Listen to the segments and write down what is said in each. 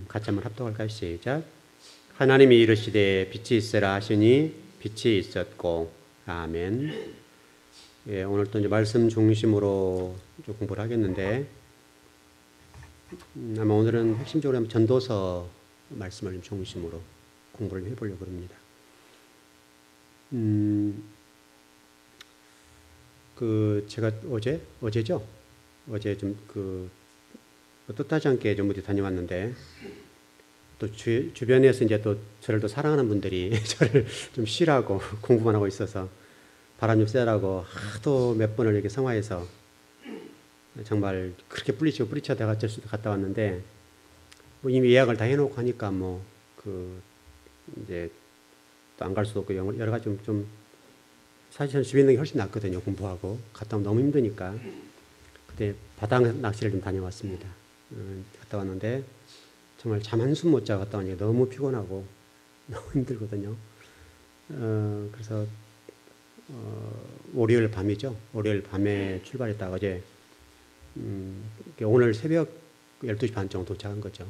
같이 한번 합독할까요? 시작. 하나님이 이르시되 빛이 있으라 하시니 빛이 있었고. 아멘. 예, 오늘 또 이제 말씀 중심으로 좀 공부를 하겠는데, 아마 오늘은 핵심적으로 전도서 말씀을 좀 중심으로 공부를 해보려고 합니다. 제가 어제죠? 어제 좀 뜻하지 않게 좀 어디 다녀왔는데, 또 주변에서 이제 또 저를 또 사랑하는 분들이 저를 좀 쉬라고 공부만 하고 있어서 바람 좀 쐬라고 하도 몇 번을 이렇게 성화해서 정말 그렇게 뿌리쳐 내가 어쩔 수도 갔다 왔는데, 뭐 이미 예약을 다 해놓고 하니까 이제 또 안 갈 수도 없고 여러 가지 좀 사실 저는 집에 있는 게 훨씬 낫거든요. 공부하고 갔다 오면 너무 힘드니까. 그때 바다 낚시를 좀 다녀왔습니다. 갔다 왔는데 정말 잠 한숨 못 자고 갔다 오니까 너무 피곤하고 너무 힘들거든요. 그래서 월요일 밤이죠. 월요일 밤에 출발했다가 어제 오늘 새벽 12시 반 정도 도착한 거죠.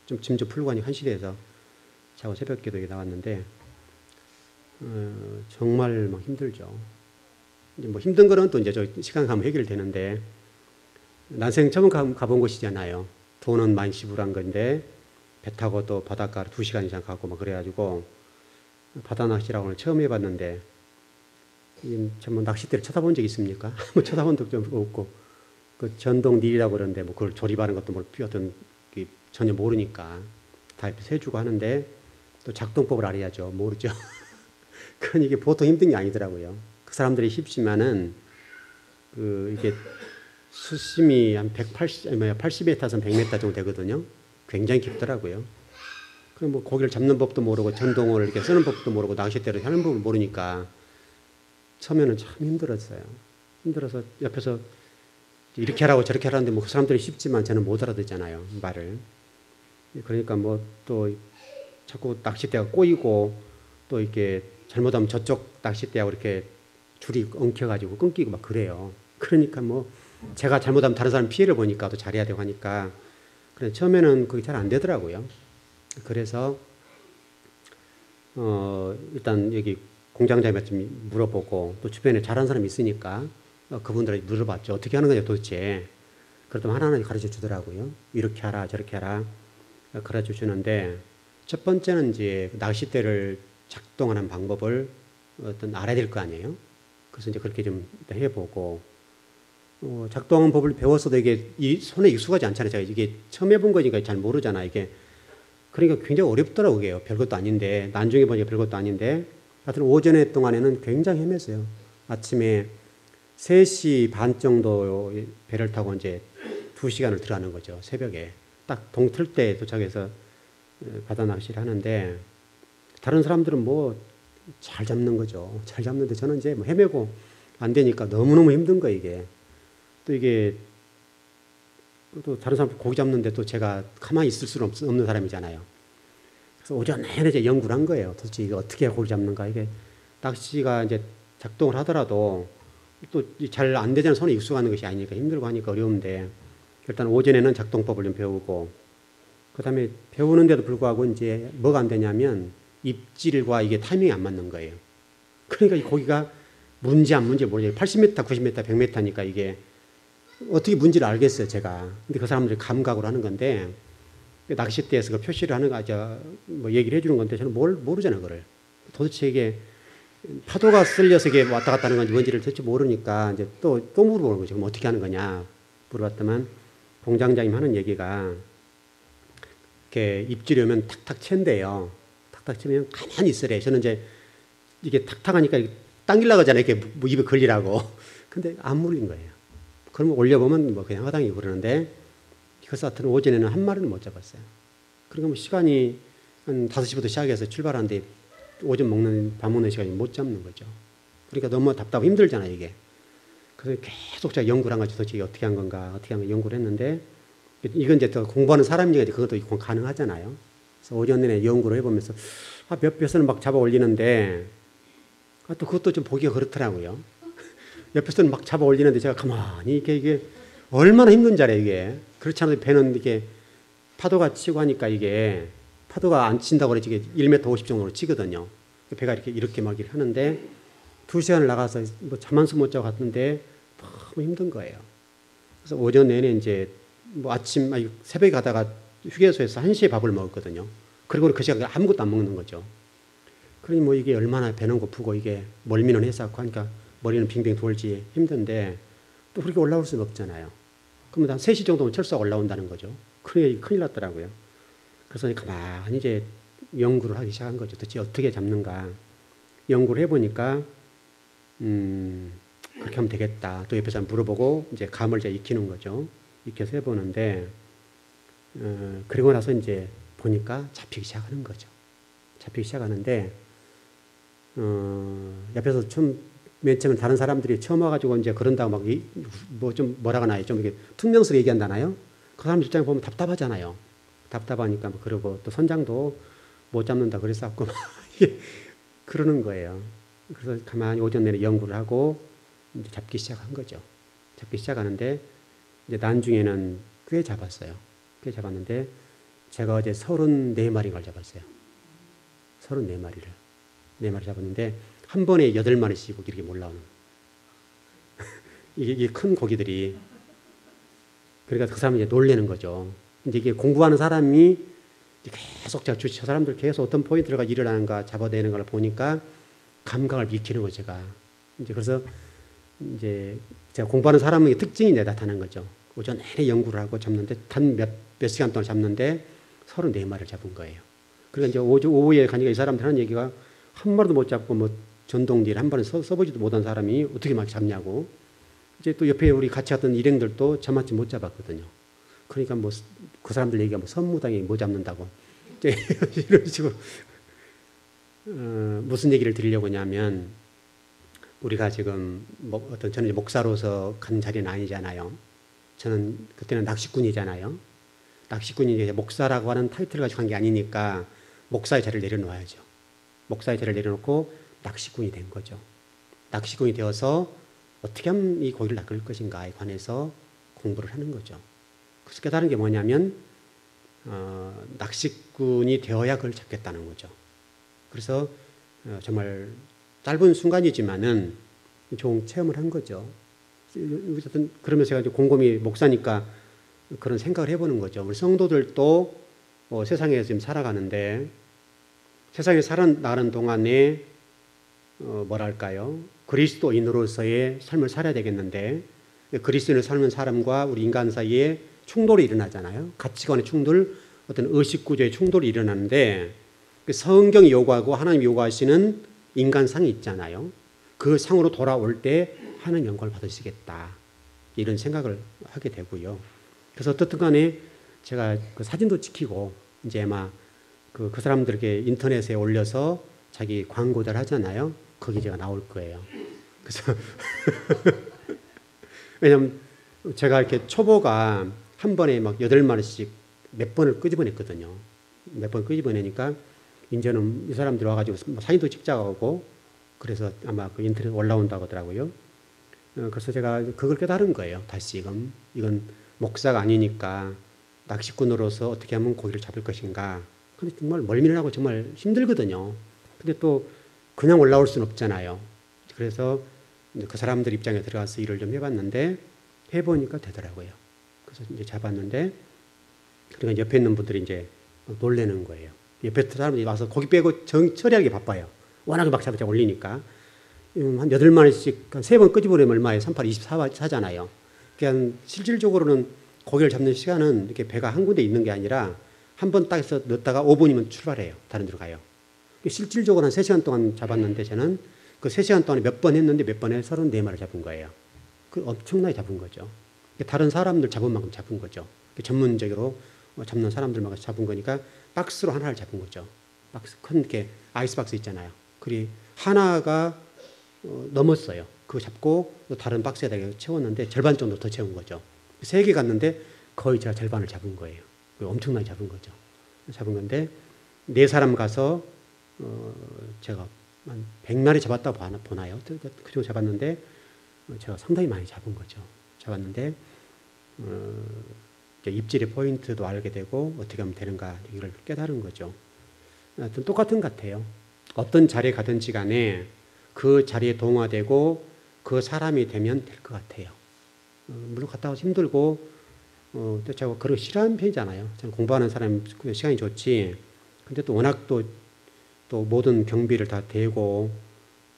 좀 짐 좀 풀고 하니 1시에 돼서 자고 새벽 기도에 나왔는데 정말 막 힘들죠. 이제 뭐 힘든 거는 또 이제 저 시간 가면 해결되는데, 난생 처음 가본 곳이잖아요. 돈은 많이 지불한 건데 배 타고 또 바닷가로 2시간 이상 가고 막 그래가지고 바다 낚시라고 오늘 처음 해봤는데, 전뭐 낚싯대를 쳐다본 적 있습니까? 뭐 쳐다본 적도 좀 없고, 그 전동 릴이라고 그러는데 뭐 그걸 조립하는 것도 뭐 어떤 전혀 모르니까 다 옆에서 해주고 하는데, 또 작동법을 알아야죠. 모르죠. 그건 이게 보통 힘든 게 아니더라고요. 그 사람들이 쉽지만은 이게 수심이 한 80m에서 100m 정도 되거든요. 굉장히 깊더라고요. 그럼 뭐 고기를 잡는 법도 모르고 전동을 이렇게 쓰는 법도 모르고 낚싯대를 하는 법을 모르니까 처음에는 참 힘들었어요. 힘들어서 옆에서 이렇게 하라고 저렇게 하라는데 뭐 그 사람들이 쉽지만 저는 못 알아듣잖아요, 말을. 그러니까 뭐 또 자꾸 낚싯대가 꼬이고 또 이렇게 잘못하면 저쪽 낚싯대하고 이렇게 줄이 엉켜가지고 끊기고 막 그래요. 그러니까 뭐 제가 잘못하면 다른 사람 피해를 보니까 또 잘해야 되고 하니까, 그래 처음에는 그게 잘 안 되더라고요. 그래서 일단 여기 공장장님한테 좀 물어보고, 또 주변에 잘하는 사람이 있으니까 그분들한테 물어봤죠. 어떻게 하는 거냐 도대체. 그랬더니 하나하나 가르쳐 주더라고요. 이렇게 하라 저렇게 하라 가르쳐 주시는데, 첫 번째는 이제 낚싯대를 작동하는 방법을 알아야 될 거 아니에요. 그래서 이제 그렇게 좀 해보고, 작동하는 법을 배웠어도 이게 손에 익숙하지 않잖아요. 제가 이게 처음 해본 거니까 잘 모르잖아요. 이게 그러니까 굉장히 어렵더라고요. 별것도 아닌데, 나중에 보니까 별것도 아닌데, 하여튼 오전에 동안에는 굉장히 헤맸어요. 아침에 3시 반 정도 배를 타고 이제 2시간을 들어가는 거죠. 새벽에 딱 동틀 때 도착해서 바다 낚시를 하는데, 다른 사람들은 뭐 잘 잡는 거죠. 잘 잡는데 저는 이제 뭐 헤매고 안 되니까 너무너무 힘든 거예요, 이게. 또 이게 또 다른 사람 고기 잡는데 또 제가 가만히 있을 수는 없는 사람이잖아요. 그래서 오전 내내 이제 연구를 한 거예요. 도대체 이게 어떻게 고기 잡는가. 이게 낚시가 이제 작동을 하더라도 또 잘 안 되잖아요. 손에 익숙하는 것이 아니니까 힘들고 하니까 어려운데, 일단 오전에는 작동법을 좀 배우고, 그 다음에 배우는데도 불구하고 이제 뭐가 안 되냐면 입질과 이게 타이밍이 안 맞는 거예요. 그러니까 이 고기가 문제 안 문제 모르겠어요. 80m, 90m, 100m니까 이게 어떻게 문제를 알겠어요, 제가. 근데 그 사람들이 감각으로 하는 건데, 낚싯대에서 그 표시를 하는 거, 뭐 얘기를 해주는 건데, 저는 모르잖아요, 그걸. 도대체 이게 파도가 쓸려서 이게 왔다 갔다 하는 건지 뭔지를 도대체 모르니까 이제 또 물어보는 거죠. 그럼 어떻게 하는 거냐 물어봤더만, 공장장님 하는 얘기가 이렇게 입질이 오면 탁탁 챈대요. 탁탁 치면 가만히 있으래. 저는 이제 이게 탁탁 하니까 당기려고 하잖아요. 이렇게 뭐 입에 걸리라고. 근데 안 물린 거예요. 그러면 올려보면 뭐 그냥 허당이고 그러는데, 그래서 하여튼 오전에는 한 마리는 못 잡았어요. 그러니까 뭐 시간이 한 5시부터 시작해서 출발하는데 밥 먹는 시간이 못 잡는 거죠. 그러니까 너무 답답하고 힘들잖아요, 이게. 그래서 계속 제가 연구를 한 거죠. 도대체 어떻게 한 건가, 어떻게 한 건가 연구를 했는데, 이건 이제 또 공부하는 사람이니까 그것도 가능하잖아요. 그래서 오전 내내 연구를 해보면서 몇 벼슬은 막 잡아 올리는데, 또 그것도 좀 보기가 그렇더라고요. 옆에서는 막 잡아 올리는데 제가 가만히 이게 얼마나 힘든지 알아요, 이게. 그렇지 않아도 배는 이게 파도가 치고 하니까 이게 파도가 안 친다고 그러지 이게 1m 50 정도로 치거든요. 배가 이렇게 막 이렇게 하는데 2시간을 나가서 뭐 잠 한숨 못 자고 갔는데 너무 힘든 거예요. 그래서 오전 내내 이제 뭐 새벽에 가다가 휴게소에서 1시에 밥을 먹었거든요. 그리고 그 시간에 아무것도 안 먹는 거죠. 그러니 뭐 이게 얼마나 배는 고프고 이게 멀미는 했었고 하니까 머리는 빙빙 돌지 힘든데 또 그렇게 올라올 수는 없잖아요. 그러면 한 3시 정도면 철수가 올라온다는 거죠. 그러니 큰일 났더라고요. 그래서 가만히 이제 연구를 하기 시작한 거죠. 도대체 어떻게 잡는가. 연구를 해보니까, 그렇게 하면 되겠다. 또 옆에서 물어보고, 이제 감을 이제 익히는 거죠. 익혀서 해보는데, 그리고 나서 이제 보니까 잡히기 시작하는 거죠. 잡히기 시작하는데, 옆에서 맨 처음에 다른 사람들이 처음 와가지고 이제 그런다고 막, 뭐 좀 뭐라고 하나요? 좀 이렇게 퉁명스럽게 얘기한다나요? 그 사람 입장에 보면 답답하잖아요. 답답하니까 뭐 그러고 또 선장도 못 잡는다 그랬었고 그러는 거예요. 그래서 가만히 오전 내내 연구를 하고 이제 잡기 시작한 거죠. 잡기 시작하는데 이제 나중에는 꽤 잡았어요. 꽤 잡았는데 제가 어제 34마리를 잡았어요. 34마리를. 4마리 잡았는데 한 번에 8마리씩 이렇게 몰라오는 이게 큰 고기들이. 그러니까 그 사람이 이제 놀래는 거죠. 이제 이게 공부하는 사람이 계속 저 사람들 계속 어떤 포인트가 일어나는가 잡아내는 걸 보니까 감각을 익히는 거죠, 제가. 이제 그래서 이제 제가 공부하는 사람의 특징이 나타나는 거죠. 오전 내내 연구를 하고 잡는데 단 몇 시간 동안 잡는데 34마리를 잡은 거예요. 그러니까 이제 오후에 가니까 이 사람들 하는 얘기가 한 마리도 못 잡고 뭐 전동질 한 번에 써보지도 못한 사람이 어떻게 막 잡냐고. 이제 또 옆에 우리 같이 갔던 일행들도 저만치 못 잡았거든요. 그러니까 뭐 그 사람들 얘기가 뭐 선무당이 못 잡는다고 이런 식으로 무슨 얘기를 드리려고 하냐면 우리가 지금 저는 목사로서 간 자리는 아니잖아요. 저는 그때는 낚시꾼이잖아요. 낚시꾼이 이제 목사라고 하는 타이틀을 가지고 간 게 아니니까 목사의 자리를 내려놓아야죠. 목사의 자리를 내려놓고 낚시꾼이 된 거죠. 낚시꾼이 되어서 어떻게 하면 이 고기를 낚을 것인가에 관해서 공부를 하는 거죠. 그래서 깨달은 게 뭐냐면 낚시꾼이 되어야 그걸 잡겠다는 거죠. 그래서 정말 짧은 순간이지만은 좋은 체험을 한 거죠. 어쨌든 그러면서 제가 이제 곰곰이 목사니까 그런 생각을 해보는 거죠. 우리 성도들도 세상에 지금 살아가는데 세상에 살아나가는 동안에 뭐랄까요? 그리스도인으로서의 삶을 살아야 되겠는데 그리스도인으로 사는 사람과 우리 인간 사이에 충돌이 일어나잖아요. 가치관의 충돌, 어떤 의식구조의 충돌이 일어나는데 성경이 요구하고 하나님이 요구하시는 인간상이 있잖아요. 그 상으로 돌아올 때 하나님 영광을 받으시겠다. 이런 생각을 하게 되고요. 그래서 어떻든 간에 제가 그 사진도 찍히고 이제 아마 그 사람들에게 인터넷에 올려서 자기 광고들 하잖아요. 거기 제가 나올 거예요. 그래서 왜냐면 제가 이렇게 초보가 한 번에 막 8마리씩 몇 번을 끄집어냈거든요. 몇 번 끄집어내니까 이제는 이 사람들이 와가지고 사진도 찍자고 하고 그래서 아마 그 인터넷에 올라온다고 하더라고요. 그래서 제가 그걸 깨달은 거예요. 다시금 이건 목사가 아니니까 낚시꾼으로서 어떻게 하면 고기를 잡을 것인가. 근데 정말 멀미를 하고 정말 힘들거든요. 근데 또 그냥 올라올 수는 없잖아요. 그래서 그 사람들 입장에 들어가서 일을 좀 해봤는데 해보니까 되더라고요. 그래서 이제 잡았는데 그러니까 옆에 있는 분들이 이제 놀래는 거예요. 옆에 사람들이 와서 고기 빼고 처리하기 바빠요. 워낙에 막 잡아 올리니까. 한 8마리씩 한 3번 끄집어내면 얼마에 38, 24잖아요. 그러니까 실질적으로는 고기를 잡는 시간은 이렇게 배가 한 군데 있는 게 아니라 한 번 딱 해서 넣었다가 5분이면 출발해요. 다른 데로 가요. 실질적으로 한 3시간 동안 잡았는데 저는 그 3시간 동안에 몇 번 했는데 몇 번에 34마리 잡은 거예요. 그 엄청나게 잡은 거죠. 다른 사람들 잡은 만큼 잡은 거죠. 전문적으로 잡는 사람들만 잡은 거니까 박스로 하나를 잡은 거죠. 박스, 큰 게 아이스박스 있잖아요. 그리 하나가 넘었어요. 그거 잡고 또 다른 박스에다 채웠는데 절반 정도 더 채운 거죠. 3개 갔는데 거의 제가 절반을 잡은 거예요. 엄청나게 잡은 거죠. 잡은 건데 4사람 가서 제가 한 100마리 잡았다고 보나요? 그 정도 잡았는데 제가 상당히 많이 잡은 거죠. 잡았는데 입질의 포인트도 알게 되고 어떻게 하면 되는가 이걸 깨달은 거죠. 하여튼 똑같은 것 같아요. 어떤 자리에 가든지 간에 그 자리에 동화되고 그 사람이 되면 될 것 같아요. 물론 갔다 와서 힘들고 또 제가 그런 거 싫어하는 편이잖아요. 저는 공부하는 사람 시간이 좋지. 근데 또 워낙 또 모든 경비를 다 대고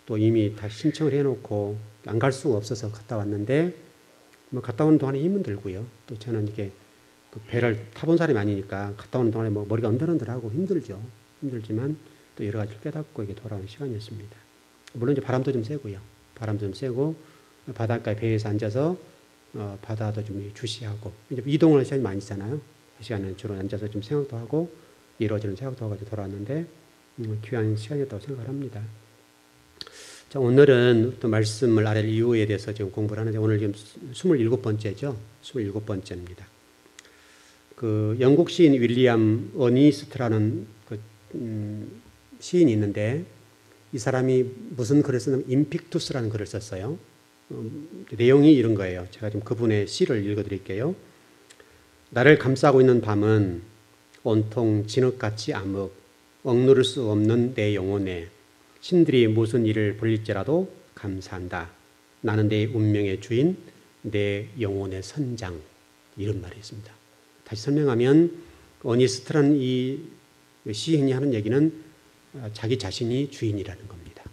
또 이미 다 신청을 해놓고 안 갈 수가 없어서 갔다 왔는데 뭐 갔다 오는 동안에 힘은 들고요. 또 저는 이게 그 배를 타본 사람이 아니니까 갔다 오는 동안에 뭐 머리가 언들언들하고 힘들죠. 힘들지만 또 여러 가지를 깨닫고 이게 돌아오는 시간이었습니다. 물론 이제 바람도 좀 세고요. 바람도 좀 세고 바닷가에 배에서 앉아서 바다도 좀 주시하고 이제 이동을 시간이 많이 있잖아요. 그 시간에 주로 앉아서 좀 생각도 하고 이루어지는 생각도 하고 돌아왔는데 귀한 시간이었다고 생각을 합니다. 자, 오늘은 또 말씀을 아랠 이유에 대해서 지금 공부를 하는데 오늘 지금 27번째죠. 27번째입니다. 그 영국 시인 윌리엄 어니스트라는 시인이 있는데 이 사람이 무슨 글을 썼냐면 임픽투스라는 글을 썼어요. 내용이 이런 거예요. 제가 좀 그분의 시를 읽어드릴게요. 나를 감싸고 있는 밤은 온통 진흙같이 암흑, 억누를 수 없는 내 영혼에 신들이 무슨 일을 벌일지라도 감사한다. 나는 내 운명의 주인, 내 영혼의 선장. 이런 말이 있습니다. 다시 설명하면 어니스트라는 이 시인이 하는 얘기는 자기 자신이 주인이라는 겁니다.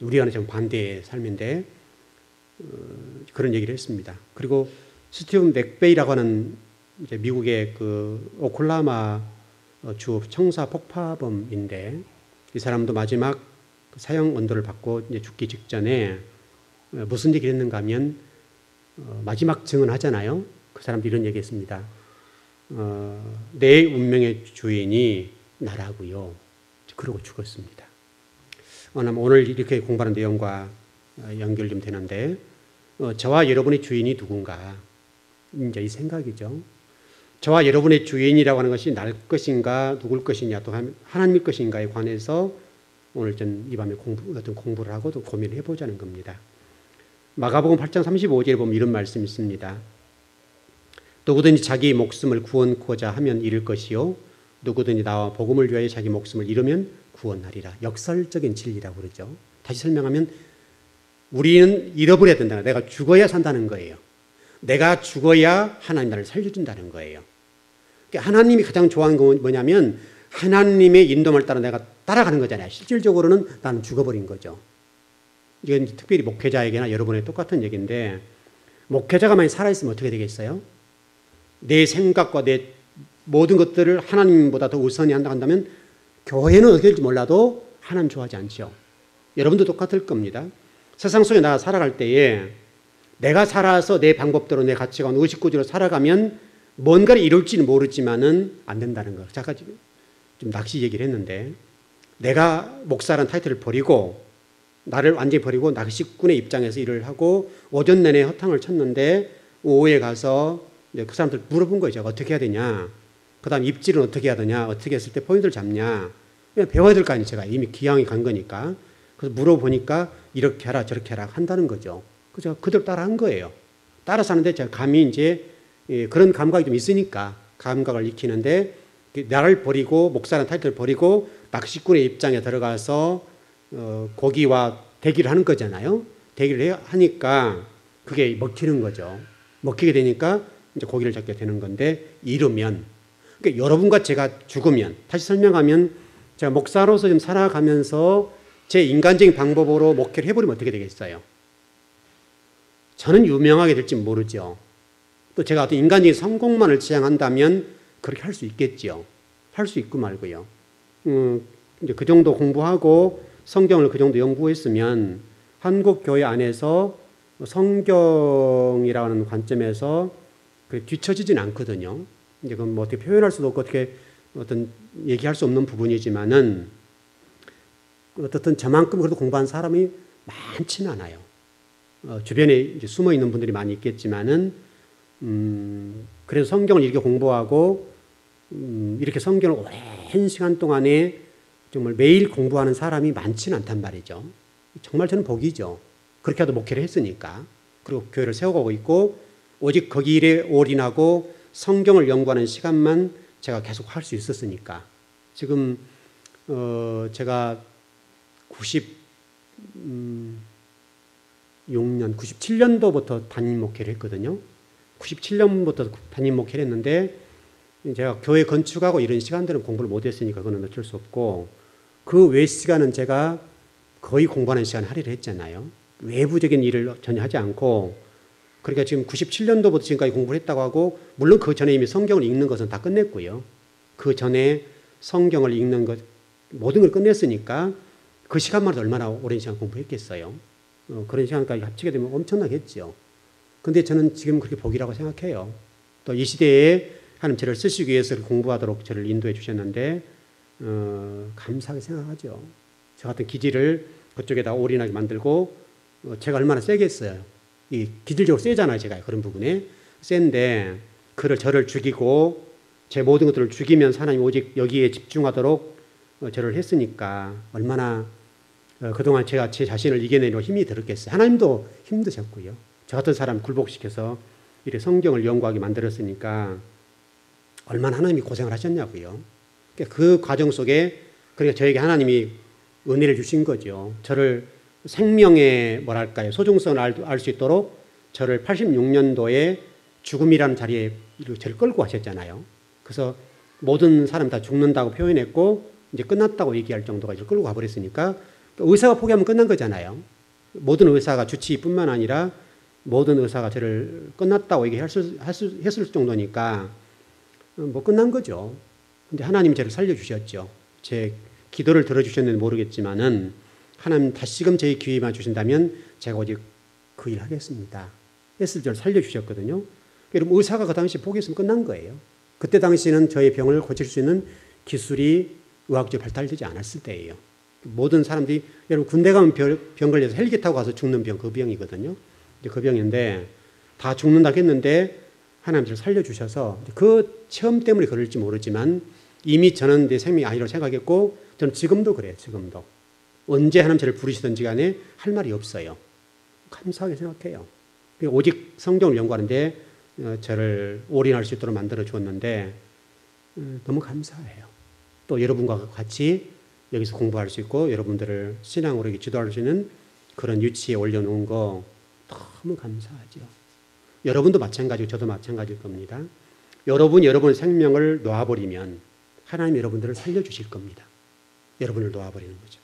우리와는 좀 반대의 삶인데 그런 얘기를 했습니다. 그리고 스티븐 맥베이라고 하는 이제 미국의 그 오클라호마 주 청사 폭파범인데 이 사람도 마지막 사형 언도를 받고 이제 죽기 직전에 무슨 얘기를 했는가 하면 마지막 증언하잖아요. 그 사람도 이런 얘기했습니다. 내 운명의 주인이 나라고요. 그러고 죽었습니다. 오늘 이렇게 공부하는 내용과 연결 좀 되는데 저와 여러분의 주인이 누군가 이제 이 생각이죠. 저와 여러분의 주인이라고 하는 것이 날 것인가 누굴 것이냐 또 하나님의 것인가에 관해서 오늘 전 이 밤에 어떤 공부를 하고 또 고민을 해보자는 겁니다. 마가복음 8장 35절에 보면 이런 말씀이 있습니다. 누구든지 자기 목숨을 구원코자 하면 잃을 것이요 누구든지 나와 복음을 위하여 자기 목숨을 잃으면 구원하리라. 역설적인 진리라고 그러죠. 다시 설명하면 우리는 잃어버려야 된다. 내가 죽어야 산다는 거예요. 내가 죽어야 하나님 나를 살려준다는 거예요. 그러니까 하나님이 가장 좋아하는 건 뭐냐면 하나님의 인도를 따라 내가 따라가는 거잖아요. 실질적으로는 나는 죽어버린 거죠. 이건 특별히 목회자에게나 여러분에게 똑같은 얘기인데 목회자가 만약 살아있으면 어떻게 되겠어요? 내 생각과 내 모든 것들을 하나님보다 더 우선히 한다면 교회는 어떻게 될지 몰라도 하나님 좋아하지 않죠. 여러분도 똑같을 겁니다. 세상 속에 나 살아갈 때에 내가 살아서 내 방법대로 내 가치관, 의식구조로 살아가면 뭔가를 이룰지는 모르지만은 안 된다는 거. 잠깐 좀 낚시 얘기를 했는데 내가 목사라는 타이틀을 버리고 나를 완전히 버리고 낚시꾼의 입장에서 일을 하고 오전 내내 허탕을 쳤는데 오후에 가서 그 사람들 물어본 거죠. 어떻게 해야 되냐. 그 다음 입질은 어떻게 해야 되냐. 어떻게 했을 때 포인트를 잡냐. 그냥 배워야 될 거 아니에요. 제가 이미 기왕이 간 거니까. 그래서 물어보니까 이렇게 하라 저렇게 하라 한다는 거죠. 그래서 그대로 따라 한 거예요. 따라서 하는데 제가 감이 이제 그런 감각이 좀 있으니까 감각을 익히는데 나를 버리고 목사라는 타이틀을 버리고 낚시꾼의 입장에 들어가서 고기와 대기를 하는 거잖아요. 대기를 하니까 그게 먹히는 거죠. 먹히게 되니까 이제 고기를 잡게 되는 건데 잃으면 그러니까 여러분과 제가 죽으면 다시 설명하면 제가 목사로서 좀 살아가면서 제 인간적인 방법으로 목회를 해버리면 어떻게 되겠어요? 저는 유명하게 될지 모르죠. 또 제가 어떤 인간적인 성공만을 지향한다면 그렇게 할 수 있겠죠. 할 수 있고 말고요. 이제 그 정도 공부하고 성경을 그 정도 연구했으면 한국 교회 안에서 성경이라는 관점에서 뒤처지진 않거든요. 이제 그건 뭐 어떻게 표현할 수도 없고 어떻게 어떤 얘기할 수 없는 부분이지만은 어떻든 저만큼 그래도 공부한 사람이 많지는 않아요. 주변에 이제 숨어 있는 분들이 많이 있겠지만은 그래서 성경을 이렇게 공부하고 이렇게 성경을 오랜 시간 동안에 정말 매일 공부하는 사람이 많지는 않단 말이죠. 정말 저는 복이죠. 그렇게 해도 목회를 했으니까. 그리고 교회를 세워가고 있고 오직 거기 일에 올인하고 성경을 연구하는 시간만 제가 계속 할 수 있었으니까. 지금 제가 97년도부터 담임 목회를 했거든요. 97년부터 담임 목회를 했는데 제가 교회 건축하고 이런 시간들은 공부를 못했으니까 그건 어쩔 수 없고, 그 외 시간은 제가 거의 공부하는 시간을 할애를 했잖아요. 외부적인 일을 전혀 하지 않고. 그러니까 지금 97년도부터 지금까지 공부를 했다고 하고, 물론 그 전에 이미 성경을 읽는 것은 다 끝냈고요. 그 전에 성경을 읽는 것 모든 걸 끝냈으니까 그 시간만 해도 얼마나 오랜 시간 공부했겠어요. 그런 시간까지 합치게 되면 엄청나겠죠. 근데 저는 지금 그렇게 복이라고 생각해요. 또 이 시대에 하나님 저를 쓰시기 위해서 공부하도록 저를 인도해 주셨는데 감사하게 생각하죠. 저 같은 기질을 그쪽에다 올인하게 만들고, 제가 얼마나 세겠어요. 이 기질적으로 세잖아요. 제가 그런 부분에 센데 저를 죽이고 제 모든 것들을 죽이면서 하나님 오직 여기에 집중하도록 저를 했으니까 얼마나 그동안 제가 제 자신을 이겨내려 힘이 들었겠어요. 하나님도 힘드셨고요. 저 같은 사람 굴복시켜서 이렇게 성경을 연구하게 만들었으니까 얼마나 하나님이 고생을 하셨냐고요. 그 과정 속에 그러니까 저에게 하나님이 은혜를 주신 거죠. 저를 생명의 뭐랄까요, 소중성을 알 수 있도록 저를 86년도에 죽음이라는 자리에 저를 끌고 가셨잖아요. 그래서 모든 사람 다 죽는다고 표현했고 이제 끝났다고 얘기할 정도가 이제 끌고 가버렸으니까 의사가 포기하면 끝난 거잖아요. 모든 의사가 주치의뿐만 아니라 모든 의사가 저를 끝났다고 얘기했을 정도니까 뭐 끝난 거죠. 근데 하나님이 저를 살려주셨죠. 제 기도를 들어주셨는지 모르겠지만은 하나님 다시금 제 기회만 주신다면 제가 오직 그 일 하겠습니다 했을 저를 살려주셨거든요. 여러분 의사가 그 당시 포기했으면 끝난 거예요. 그때 당시에는 저의 병을 고칠 수 있는 기술이 의학적으로 발달되지 않았을 때예요. 모든 사람들이 여러분 군대 가면 병 걸려서 헬기 타고 가서 죽는 병, 그 병이거든요. 이제 그 병인데 다 죽는다고 했는데 하나님 저를 살려주셔서 그 체험 때문에 그럴지 모르지만 이미 저는 내 생명이 아니라고 생각했고 저는 지금도 그래요. 지금도. 언제 하나님 저를 부르시든지 간에 할 말이 없어요. 감사하게 생각해요. 오직 성경을 연구하는데 저를 올인할 수 있도록 만들어 주었는데 너무 감사해요. 또 여러분과 같이 여기서 공부할 수 있고 여러분들을 신앙으로 지도할 수 있는 그런 위치에 올려놓은 거 너무 감사하죠. 여러분도 마찬가지고 저도 마찬가지일 겁니다. 여러분의 생명을 놓아버리면 하나님 여러분들을 살려주실 겁니다. 여러분을 놓아버리는 거죠.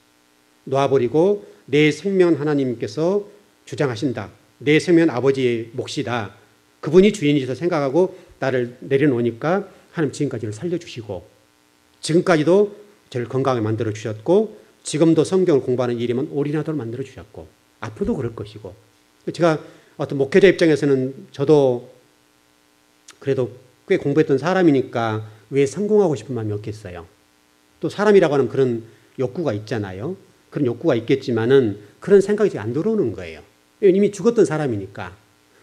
놓아버리고 내 생명은 하나님께서 주장하신다. 내 생명은 아버지의 몫이다. 그분이 주인이셔서 생각하고 나를 내려놓으니까 하나님 지금까지를 살려주시고 지금까지도 저를 건강하게 만들어주셨고 지금도 성경을 공부하는 일이면 올인하도록 만들어주셨고 앞으로도 그럴 것이고 제가 어떤 목회자 입장에서는 저도 그래도 꽤 공부했던 사람이니까 왜 성공하고 싶은 마음이 없겠어요. 또 사람이라고 하는 그런 욕구가 있잖아요. 그런 욕구가 있겠지만은 그런 생각이 안 들어오는 거예요. 이미 죽었던 사람이니까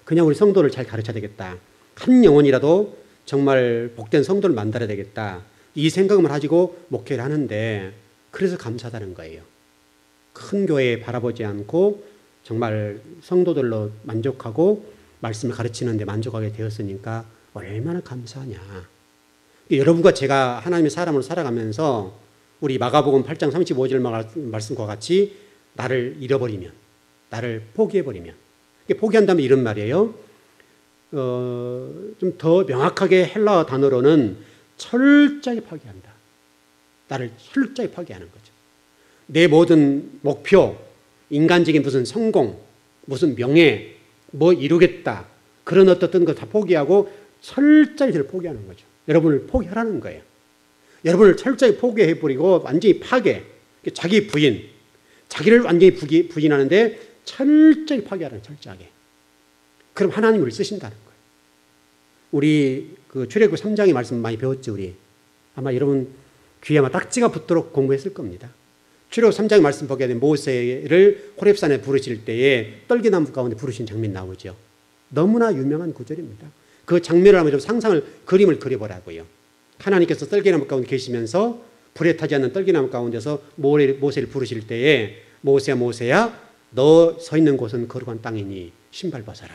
그냥 우리 성도를 잘 가르쳐야 되겠다. 한 영혼이라도 정말 복된 성도를 만들어야 되겠다. 이 생각만 가지고 목회를 하는데 그래서 감사하다는 거예요. 큰 교회 바라보지 않고 정말 성도들로 만족하고 말씀을 가르치는데 만족하게 되었으니까 얼마나 감사하냐. 여러분과 제가 하나님의 사람으로 살아가면서 우리 마가복음 8장 35절 말씀과 같이 나를 잃어버리면, 나를 포기해버리면, 포기한다면 이런 말이에요. 좀 더 명확하게 헬라어 단어로는 철저히 파괴한다. 나를 철저히 파괴하는 거죠. 내 모든 목표, 인간적인 무슨 성공, 무슨 명예, 뭐 이루겠다. 그런 어떤 것 다 포기하고 철저히 저를 포기하는 거죠. 여러분을 포기하라는 거예요. 여러분을 철저히 포기해버리고 완전히 파괴, 자기 부인, 자기를 완전히 부인하는데 철저히 파괴하라는 철저하게. 그럼 하나님이 우리를 쓰신다는 거예요. 우리 그 출애굽 3장의 말씀 많이 배웠죠, 우리. 아마 여러분 귀에 아마 딱지가 붙도록 공부했을 겁니다. 출애굽 3장의 말씀 보게 되면 모세를 호렙산에 부르실 때에 떨기나무 가운데 부르신 장면 나오죠. 너무나 유명한 구절입니다. 그 장면을 한번 좀 상상을, 그림을 그려보라고요. 하나님께서 떨기나무 가운데 계시면서 불에 타지 않는 떨기나무 가운데서 모세를 부르실 때에 모세야 모세야 너 서 있는 곳은 거룩한 땅이니 신발 벗어라.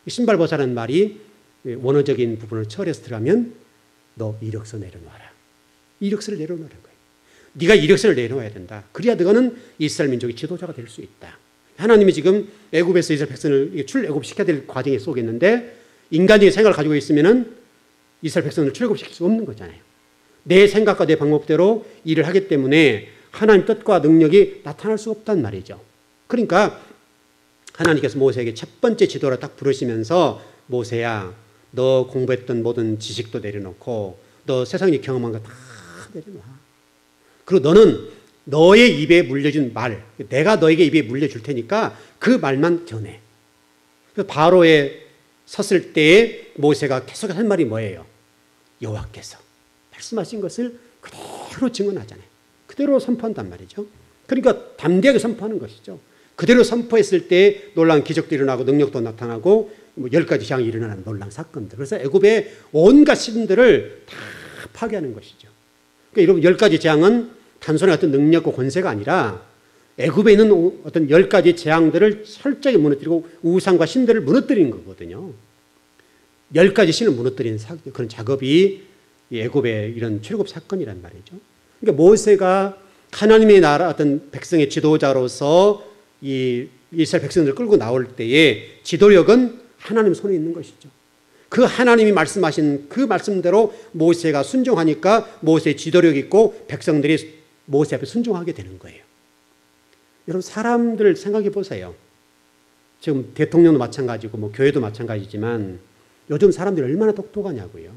신발 벗어라는 말이 원어적인 부분을 처리해서 들어가면 너 이력서 내려놓아라. 이력서를 내려놓는 거예요. 네가 이력서를 내놓아야 된다. 그래야 너는 이스라엘 민족의 지도자가 될 수 있다. 하나님이 지금 애굽에서 이스라엘 백성을 출애굽시켜야 될 과정에 속에 있는데 인간적인 생각을 가지고 있으면은 이스라엘 백성을 출애굽시킬 수 없는 거잖아요. 내 생각과 내 방법대로 일을 하기 때문에 하나님 뜻과 능력이 나타날 수 없단 말이죠. 그러니까 하나님께서 모세에게 첫 번째 지도를 딱 부르시면서 모세야 너 공부했던 모든 지식도 내려놓고 너 세상에 경험한 거 다 내려놔. 그리고 너는 너의 입에 물려준 말, 내가 너에게 입에 물려줄 테니까 그 말만 전해. 그래서 바로에 섰을 때에 모세가 계속 할 말이 뭐예요? 여호와께서 말씀하신 것을 그대로 증언하잖아요. 그대로 선포한단 말이죠. 그러니까 담대하게 선포하는 것이죠. 그대로 선포했을 때 놀라운 기적도 일어나고 능력도 나타나고 10가지 재앙이 일어나는 놀라운 사건들. 그래서 애굽의 온갖 신들을 다 파괴하는 것이죠. 그러니까 여러분 10가지 재앙은 단순한 어떤 능력과 권세가 아니라 애굽에 있는 어떤 10가지 재앙들을 철저히 무너뜨리고 우상과 신들을 무너뜨리는 거거든요. 10가지 신을 무너뜨리는 그런 작업이 애굽의 이런 출애굽 사건이란 말이죠. 그러니까 모세가 하나님의 나라 어떤 백성의 지도자로서 이 이스라엘 백성들을 끌고 나올 때에 지도력은 하나님 손에 있는 것이죠. 그 하나님이 말씀하신 그 말씀대로 모세가 순종하니까 모세의 지도력이 있고 백성들이 모세 앞에 순종하게 되는 거예요. 여러분 사람들 생각해 보세요. 지금 대통령도 마찬가지고 뭐 교회도 마찬가지지만 요즘 사람들이 얼마나 똑똑하냐고요.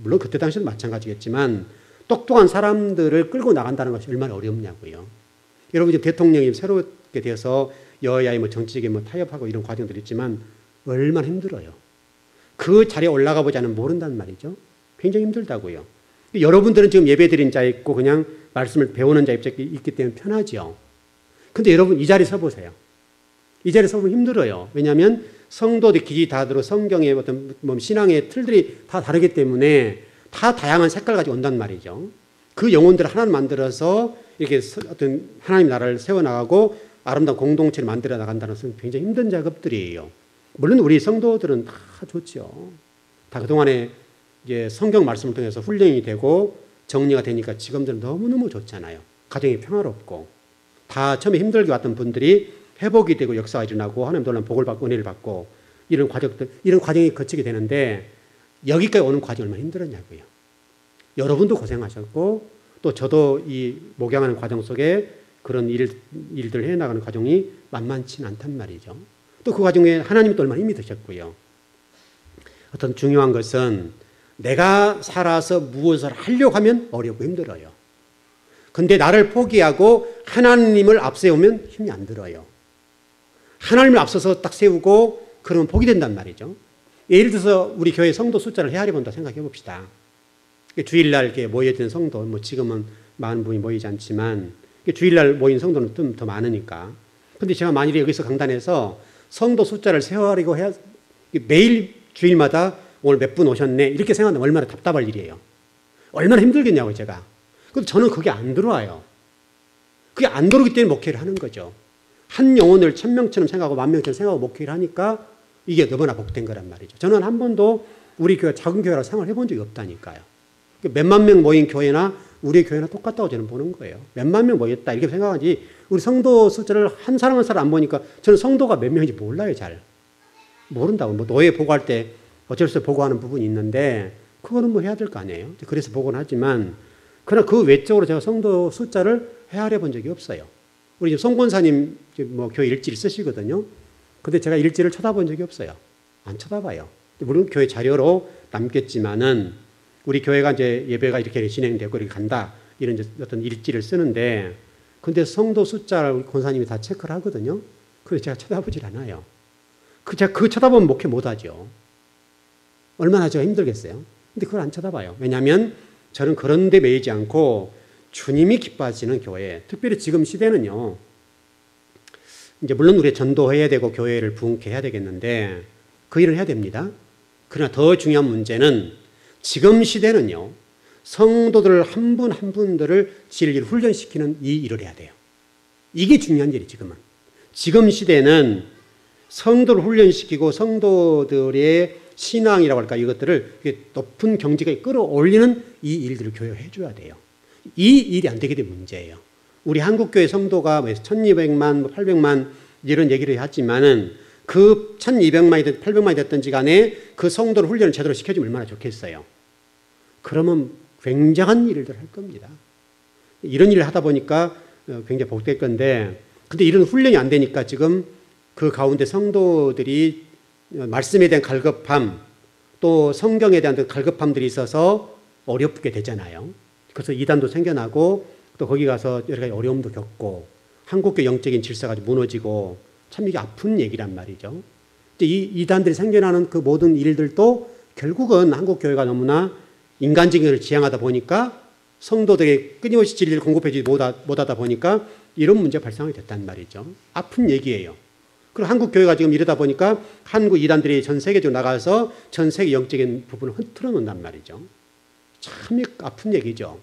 물론 그때 당시도 마찬가지겠지만 똑똑한 사람들을 끌고 나간다는 것이 얼마나 어렵냐고요. 여러분 이제 대통령이 새롭게 되어서 여야의 뭐 정치적인 뭐 타협하고 이런 과정들이 있지만 얼마나 힘들어요. 그 자리에 올라가 보지 않으면 모른단 말이죠. 굉장히 힘들다고요. 여러분들은 지금 예배드린 자 있고 그냥 말씀을 배우는 자 입장에 있기 때문에 편하죠. 근데 여러분 이 자리에 서보세요. 이 자리에 서보면 힘들어요. 왜냐하면 성도들 기지 다 들어 성경의 어떤 신앙의 틀들이 다 다르기 때문에 다 다양한 색깔 가지고 온단 말이죠. 그 영혼들을 하나 만들어서 이렇게 어떤 하나님 나라를 세워나가고 아름다운 공동체를 만들어 나간다는 것은 굉장히 힘든 작업들이에요. 물론 우리 성도들은 다 좋죠. 다 그동안에 이제 성경 말씀을 통해서 훈련이 되고 정리가 되니까 지금들은 너무너무 좋잖아요. 가정이 평화롭고 다 처음에 힘들게 왔던 분들이 회복이 되고 역사가 일어나고 하나님 놀라운 복을 받고 은혜를 받고 이런 과정이 거치게 되는데 여기까지 오는 과정이 얼마나 힘들었냐고요. 여러분도 고생하셨고 또 저도 이 목양하는 과정 속에 그런 일들을 해나가는 과정이 만만치 않단 말이죠. 또 그 과정에 하나님이 또 얼마나 힘이 드셨고요. 어떤 중요한 것은 내가 살아서 무엇을 하려고 하면 어렵고 힘들어요. 근데 나를 포기하고 하나님을 앞세우면 힘이 안 들어요. 하나님을 앞서서 딱 세우고 그러면 복이 된단 말이죠. 예를 들어서 우리 교회 성도 숫자를 헤아려 본다 생각해 봅시다. 주일날 이렇게 모여있는 성도, 뭐 지금은 많은 분이 모이지 않지만 주일날 모인 성도는 좀 더 많으니까. 근데 제가 만일에 여기서 강단에서 성도 숫자를 세워하려고 해야 매일 주일마다 오늘 몇 분 오셨네 이렇게 생각하면 얼마나 답답할 일이에요. 얼마나 힘들겠냐고요 제가. 근데 저는 그게 안 들어와요. 그게 안 들어오기 때문에 목회를 하는 거죠. 한 영혼을 1000명처럼 생각하고 10,000명처럼 생각하고 목회를 하니까 이게 너무나 복된 거란 말이죠. 저는 한 번도 우리 교회 작은 교회라고 생각을 해본 적이 없다니까요. 몇만 명 모인 교회나 우리 교회나 똑같다고 저는 보는 거예요. 몇만 명 모였다 이렇게 생각하지 우리 성도 숫자를 한 사람 한 사람 안 보니까 저는 성도가 몇 명인지 몰라요. 잘 모른다고. 뭐 노예 보고할 때 어쩔 수 없이 보고하는 부분이 있는데 그거는 뭐 해야 될 거 아니에요. 그래서 보고는 하지만 그러나 그 외적으로 제가 성도 숫자를 헤아려 본 적이 없어요. 우리 송 권사님 뭐 교회 일지를 쓰시거든요. 근데 제가 일지를 쳐다본 적이 없어요. 안 쳐다봐요. 물론 교회 자료로 남겠지만은 우리 교회가 이제 예배가 이렇게 진행되고 이렇게 간다 이런 이제 어떤 일지를 쓰는데 근데 성도 숫자를 우리 권사님이 다 체크를 하거든요. 그래서 제가 쳐다보질 않아요. 제가 그 쳐다보면 목회 못하죠. 얼마나 제가 힘들겠어요. 근데 그걸 안 쳐다봐요. 왜냐하면 저는 그런 데 매이지 않고 주님이 기뻐하시는 교회, 특별히 지금 시대는요. 이제 물론 우리 전도해야 되고 교회를 부흥케 해야 되겠는데 그 일을 해야 됩니다. 그러나 더 중요한 문제는 지금 시대는요. 성도들 한 분 한 분들을 진리를 훈련시키는 이 일을 해야 돼요. 이게 중요한 일이 지금은. 지금 시대는 성도를 훈련시키고 성도들의 신앙이라고 할까 이것들을 높은 경지까지 끌어올리는 이 일들을 교회가 해줘야 돼요. 이 일이 안 되게 된 문제예요. 우리 한국교회 성도가 1200만, 800만 이런 얘기를 하지만은 그 1200만이든 800만이 됐든지 간에 그 성도를 훈련을 제대로 시켜주면 얼마나 좋겠어요. 그러면 굉장한 일을 할 겁니다. 이런 일을 하다 보니까 굉장히 복될 건데, 근데 이런 훈련이 안 되니까 지금 그 가운데 성도들이 말씀에 대한 갈급함, 또 성경에 대한 갈급함들이 있어서 어렵게 되잖아요. 그래서 이단도 생겨나고 또 거기 가서 여러 가지 어려움도 겪고 한국교 영적인 질서가 무너지고 참 이게 아픈 얘기란 말이죠. 이 이단들이 생겨나는 그 모든 일들도 결국은 한국교회가 너무나 인간적인 것을 지향하다 보니까 성도들에게 끊임없이 진리를 공급해주지 못하다 보니까 이런 문제가 발생하게 됐단 말이죠. 아픈 얘기예요. 그리고 한국교회가 지금 이러다 보니까 한국 이단들이 전 세계적으로 나가서 전 세계 영적인 부분을 흐트러 놓는단 말이죠. 참 아픈 얘기죠.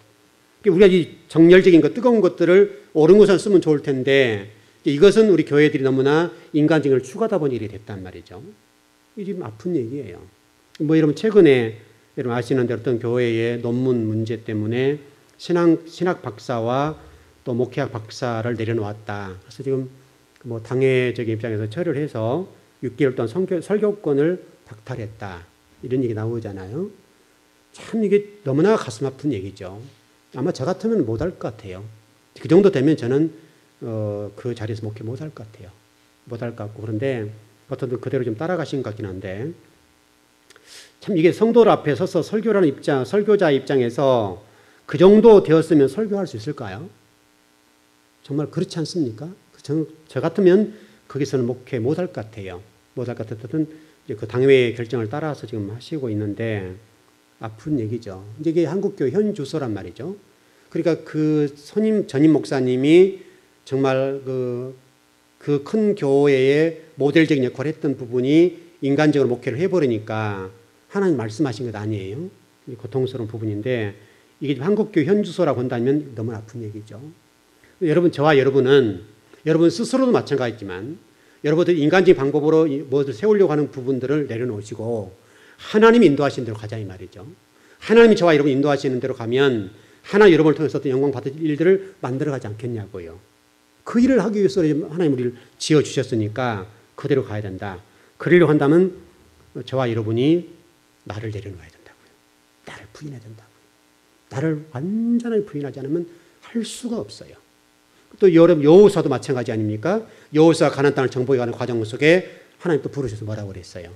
우리가 이 정열적인 것, 뜨거운 것들을 옳은 곳에 쓰면 좋을 텐데 이것은 우리 교회들이 너무나 인간적인 걸 추구하다 보니 일이 됐단 말이죠. 이게 좀 아픈 얘기예요. 여러분 최근에 여러분 아시는 대로 어떤 교회의 논문 문제 때문에 신학 박사와 또 목회학 박사를 내려놓았다. 그래서 지금 당회적인 입장에서 처리를 해서 6개월 동안 설교권을 박탈했다. 이런 얘기 나오잖아요. 참 이게 너무나 가슴 아픈 얘기죠. 아마 저 같으면 못할 것 같아요. 그 정도 되면 저는 그 자리에서 목회 못할 것 같아요. 못할 것 같고. 그런데 어떤 분 그대로 좀 따라가신 것 같긴 한데 참 이게 성도들 앞에 서서 설교라는 입장, 설교자 입장에서 그 정도 되었으면 설교할 수 있을까요? 정말 그렇지 않습니까? 저 같으면 거기서는 목회 못할 것 같아요. 못할 것 같았던 그 당회의 결정을 따라서 지금 하시고 있는데 아픈 얘기죠. 이게 한국교회 현 주소란 말이죠. 그러니까 그 전임 목사님이 정말 그 큰 교회의 모델적인 역할을 했던 부분이 인간적으로 목회를 해버리니까 하나님 말씀하신 것 아니에요. 고통스러운 부분인데 이게 한국교회 현 주소라고 한다면 너무 아픈 얘기죠. 여러분, 저와 여러분은 여러분 스스로도 마찬가지지만 여러분들 인간적인 방법으로 무엇을 세우려고 하는 부분들을 내려놓으시고 하나님이 인도하시는 대로 가자 이 말이죠. 하나님이 저와 여러분 인도하시는 대로 가면 하나님 여러분을 통해서 어떤 영광 받을 일들을 만들어가지 않겠냐고요. 그 일을 하기 위해서 하나님 우리를 지어주셨으니까 그대로 가야 된다. 그러려고 한다면 저와 여러분이 나를 내려놓아야 된다고요. 나를 부인해야 된다고요. 나를 완전히 부인하지 않으면 할 수가 없어요. 또 여러분 여호수아도 마찬가지 아닙니까? 여호수아 가나안 땅을 정복해가는 과정 속에 하나님 또 부르셔서 뭐라고 그랬어요?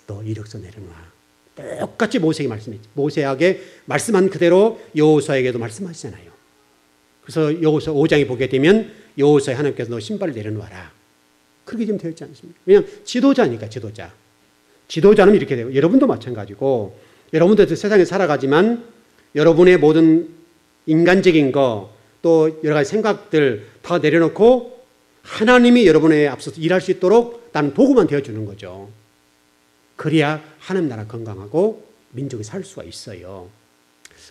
너 이력서 내려놔. 똑같이 모세에게 말씀했지. 모세에게 말씀한 그대로 여호수아에게도 말씀하시잖아요. 그래서 여호수아 5장에 보게 되면 여호수아에 하나님께서 너 신발을 내려놓아라. 그렇게 지금 되어 있지 않습니까? 왜냐하면 지도자니까 지도자. 지도자는 이렇게 되고 여러분도 마찬가지고 여러분도 세상에 살아가지만 여러분의 모든 인간적인 거 또 여러 가지 생각들 다 내려놓고 하나님이 여러분의 앞서서 일할 수 있도록 나는 도구만 되어주는 거죠. 그래야 하나님 나라 건강하고 민족이 살 수가 있어요.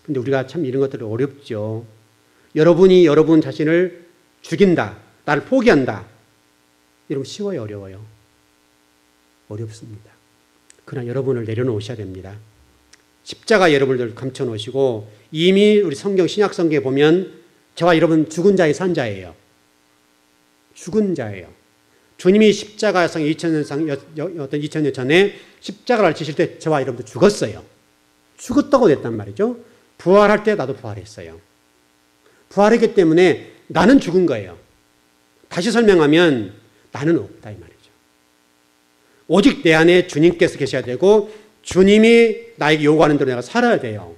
근데 우리가 참 이런 것들이 어렵죠. 여러분이 여러분 자신을 죽인다. 나를 포기한다. 여러분 쉬워요, 어려워요? 어렵습니다. 그러나 여러분을 내려놓으셔야 됩니다. 십자가 여러분을 감춰놓으시고 이미 우리 성경 신약 성경에 보면 저와 여러분 죽은 자의 산 자예요. 죽은 자예요. 주님이 십자가상 2000년 전에 십자가를 지실 때 저와 여러분도 죽었어요. 죽었다고 됐단 말이죠. 부활할 때 나도 부활했어요. 부활했기 때문에 나는 죽은 거예요. 다시 설명하면 나는 없다 이 말이죠. 오직 내 안에 주님께서 계셔야 되고 주님이 나에게 요구하는 대로 내가 살아야 돼요.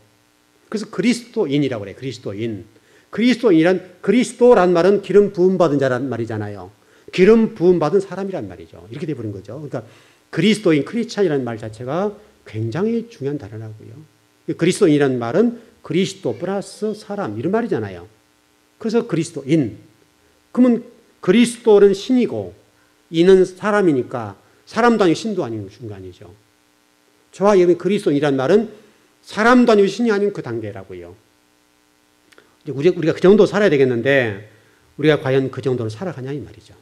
그래서 그리스도인이라고 그래요. 그리스도인. 그리스도인이란 그리스도란 말은 기름 부음 받은 자란 말이잖아요. 기름 부음 받은 사람이란 말이죠. 이렇게 돼버린 거죠. 그러니까 그리스도인, 크리스찬이라는 말 자체가 굉장히 중요한 단어라고요. 그리스도인이라는 말은 그리스도 플러스 사람 이런 말이잖아요. 그래서 그리스도인. 그러면 그리스도는 신이고 인은 사람이니까 사람도 아니고 신도 아닌 중간이죠. 저와 여러분이 그리스도인이라는 말은 사람도 아니고 신이 아닌 그 단계라고요. 우리가 그 정도 살아야 되겠는데 우리가 과연 그 정도로 살아가냐 이 말이죠.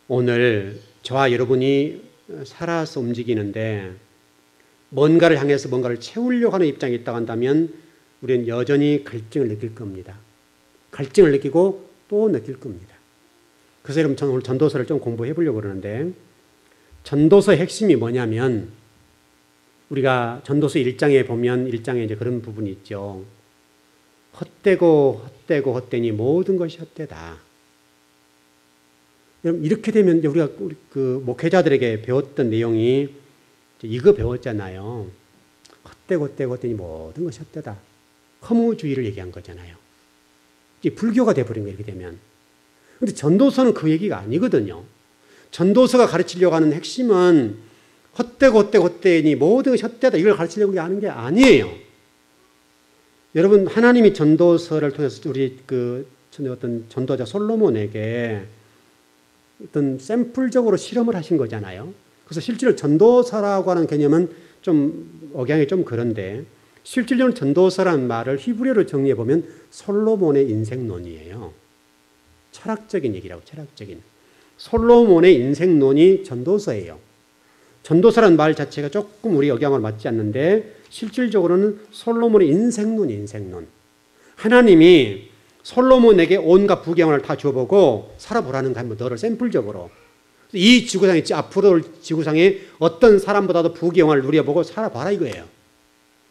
오늘 저와 여러분이 살아서 움직이는데 뭔가를 향해서 뭔가를 채우려고 하는 입장이 있다고 한다면 우리는 여전히 갈증을 느낄 겁니다. 갈증을 느끼고 또 느낄 겁니다. 그래서 여러분 저는 오늘 전도서를 좀 공부해 보려고 그러는데 전도서의 핵심이 뭐냐면 우리가 전도서 1장에 보면 1장에 이제 그런 부분이 있죠. 헛되고 헛되고 헛되니 모든 것이 헛되다. 여러분 이렇게 되면 이제 우리가 그 목회자들에게 배웠던 내용이 이거 배웠잖아요. 헛되고 헛되고 헛되니 모든 것이 헛되다. 허무주의를 얘기한 거잖아요. 이게 불교가 돼버린 거예요. 이렇게 되면. 근데 전도서는 그 얘기가 아니거든요. 전도서가 가르치려고 하는 핵심은 헛되고 헛되고 헛되니 모든 것이 헛되다. 이걸 가르치려고 하는 게 아니에요. 여러분 하나님이 전도서를 통해서 우리 그 어떤 전도자 솔로몬에게 어떤 샘플적으로 실험을 하신 거잖아요. 그래서 실제로 전도서라고 하는 개념은 좀 억양이 좀 그런데 실질적으로 전도서라는 말을 히브리어로 정리해 보면 솔로몬의 인생론이에요. 철학적인 얘기라고 철학적인. 솔로몬의 인생론이 전도서예요. 전도서라는 말 자체가 조금 우리 억양으로 맞지 않는데 실질적으로는 솔로몬의 인생론이 인생론. 하나님이 솔로몬에게 온갖 부경을 다 줘보고 살아보라는 거 한번 너를 샘플적으로. 이 지구상에 앞으로 올 지구상에 어떤 사람보다도 부경을 누려보고 살아봐라 이거예요.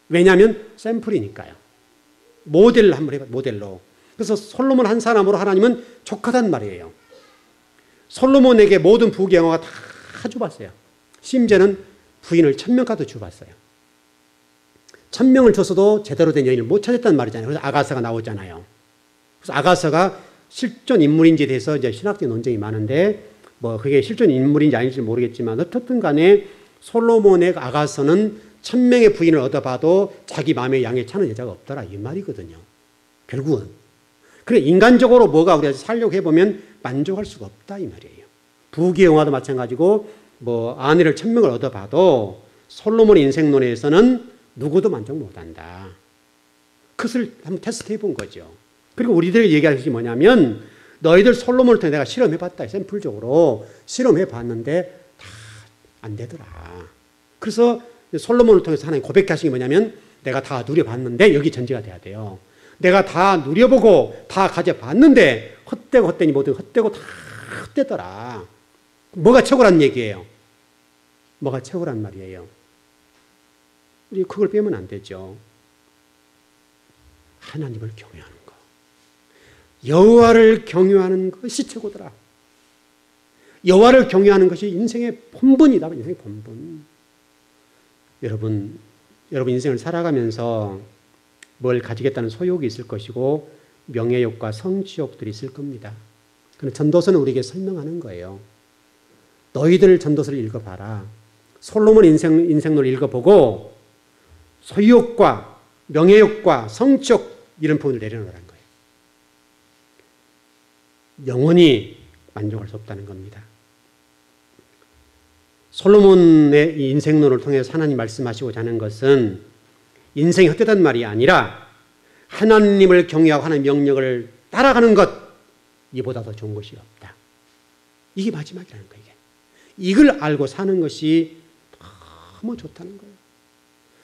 왜냐하면 샘플이니까요. 모델을 한번 해봐 모델로. 그래서 솔로몬 한 사람으로 하나님은 족하단 말이에요. 솔로몬에게 모든 부경화가 다 줘봤어요. 심지어는 부인을 1000명까지 줘봤어요. 1000명을 줬어도 제대로 된 여인을 못 찾았단 말이잖아요. 그래서 아가서가 나오잖아요. 그래서 아가서가 실존 인물인지에 대해서 이제 신학적 논쟁이 많은데 뭐 그게 실존 인물인지 아닌지 모르겠지만 어떻든 간에 솔로몬의 아가서는 1000명의 부인을 얻어봐도 자기 마음의 양에 차는 여자가 없더라 이 말이거든요. 결국은. 그래 인간적으로 뭐가 우리가 살려고 해보면 만족할 수가 없다 이 말이에요. 부귀영화도 마찬가지고 뭐 아내를 1000명을 얻어봐도 솔로몬의 인생론에서는 누구도 만족 못한다. 그것을 한번 테스트해 본 거죠. 그리고 우리들 얘기할 것이 뭐냐면 너희들 솔로몬을 통해 내가 실험해봤다. 샘플적으로 실험해봤는데 다 안 되더라. 그래서 솔로몬을 통해서 하나님 고백하신 게 뭐냐면 내가 다 누려봤는데 여기 전제가 돼야 돼요. 내가 다 누려보고 다 가져봤는데 헛되고 헛되니 모든 헛되고 다 헛되더라. 뭐가 최고란 얘기예요? 뭐가 최고란 말이에요? 우리 그걸 빼면 안 되죠. 하나님을 경외하는 거. 여호와를 경외하는 것이 최고더라. 여호와를 경외하는 것이 인생의 본분이다. 인생의 본분. 여러분 인생을 살아가면서 뭘 가지겠다는 소욕이 있을 것이고 명예욕과 성취욕들이 있을 겁니다. 그런데 전도서는 우리에게 설명하는 거예요. 너희들 전도서를 읽어봐라. 솔로몬 인생론을 읽어보고 소유욕과 명예욕과 성취욕 이런 부분을 내려놓으라는 거예요. 영원히 만족할 수 없다는 겁니다. 솔로몬의 이 인생론을 통해서 하나님 말씀하시고자 하는 것은 인생이 헛되단 말이 아니라 하나님을 경외하고 하나님의 명령을 따라가는 것 이보다 더 좋은 것이 없다. 이게 마지막이라는 거예요. 이걸 알고 사는 것이 너무 좋다는 거예요.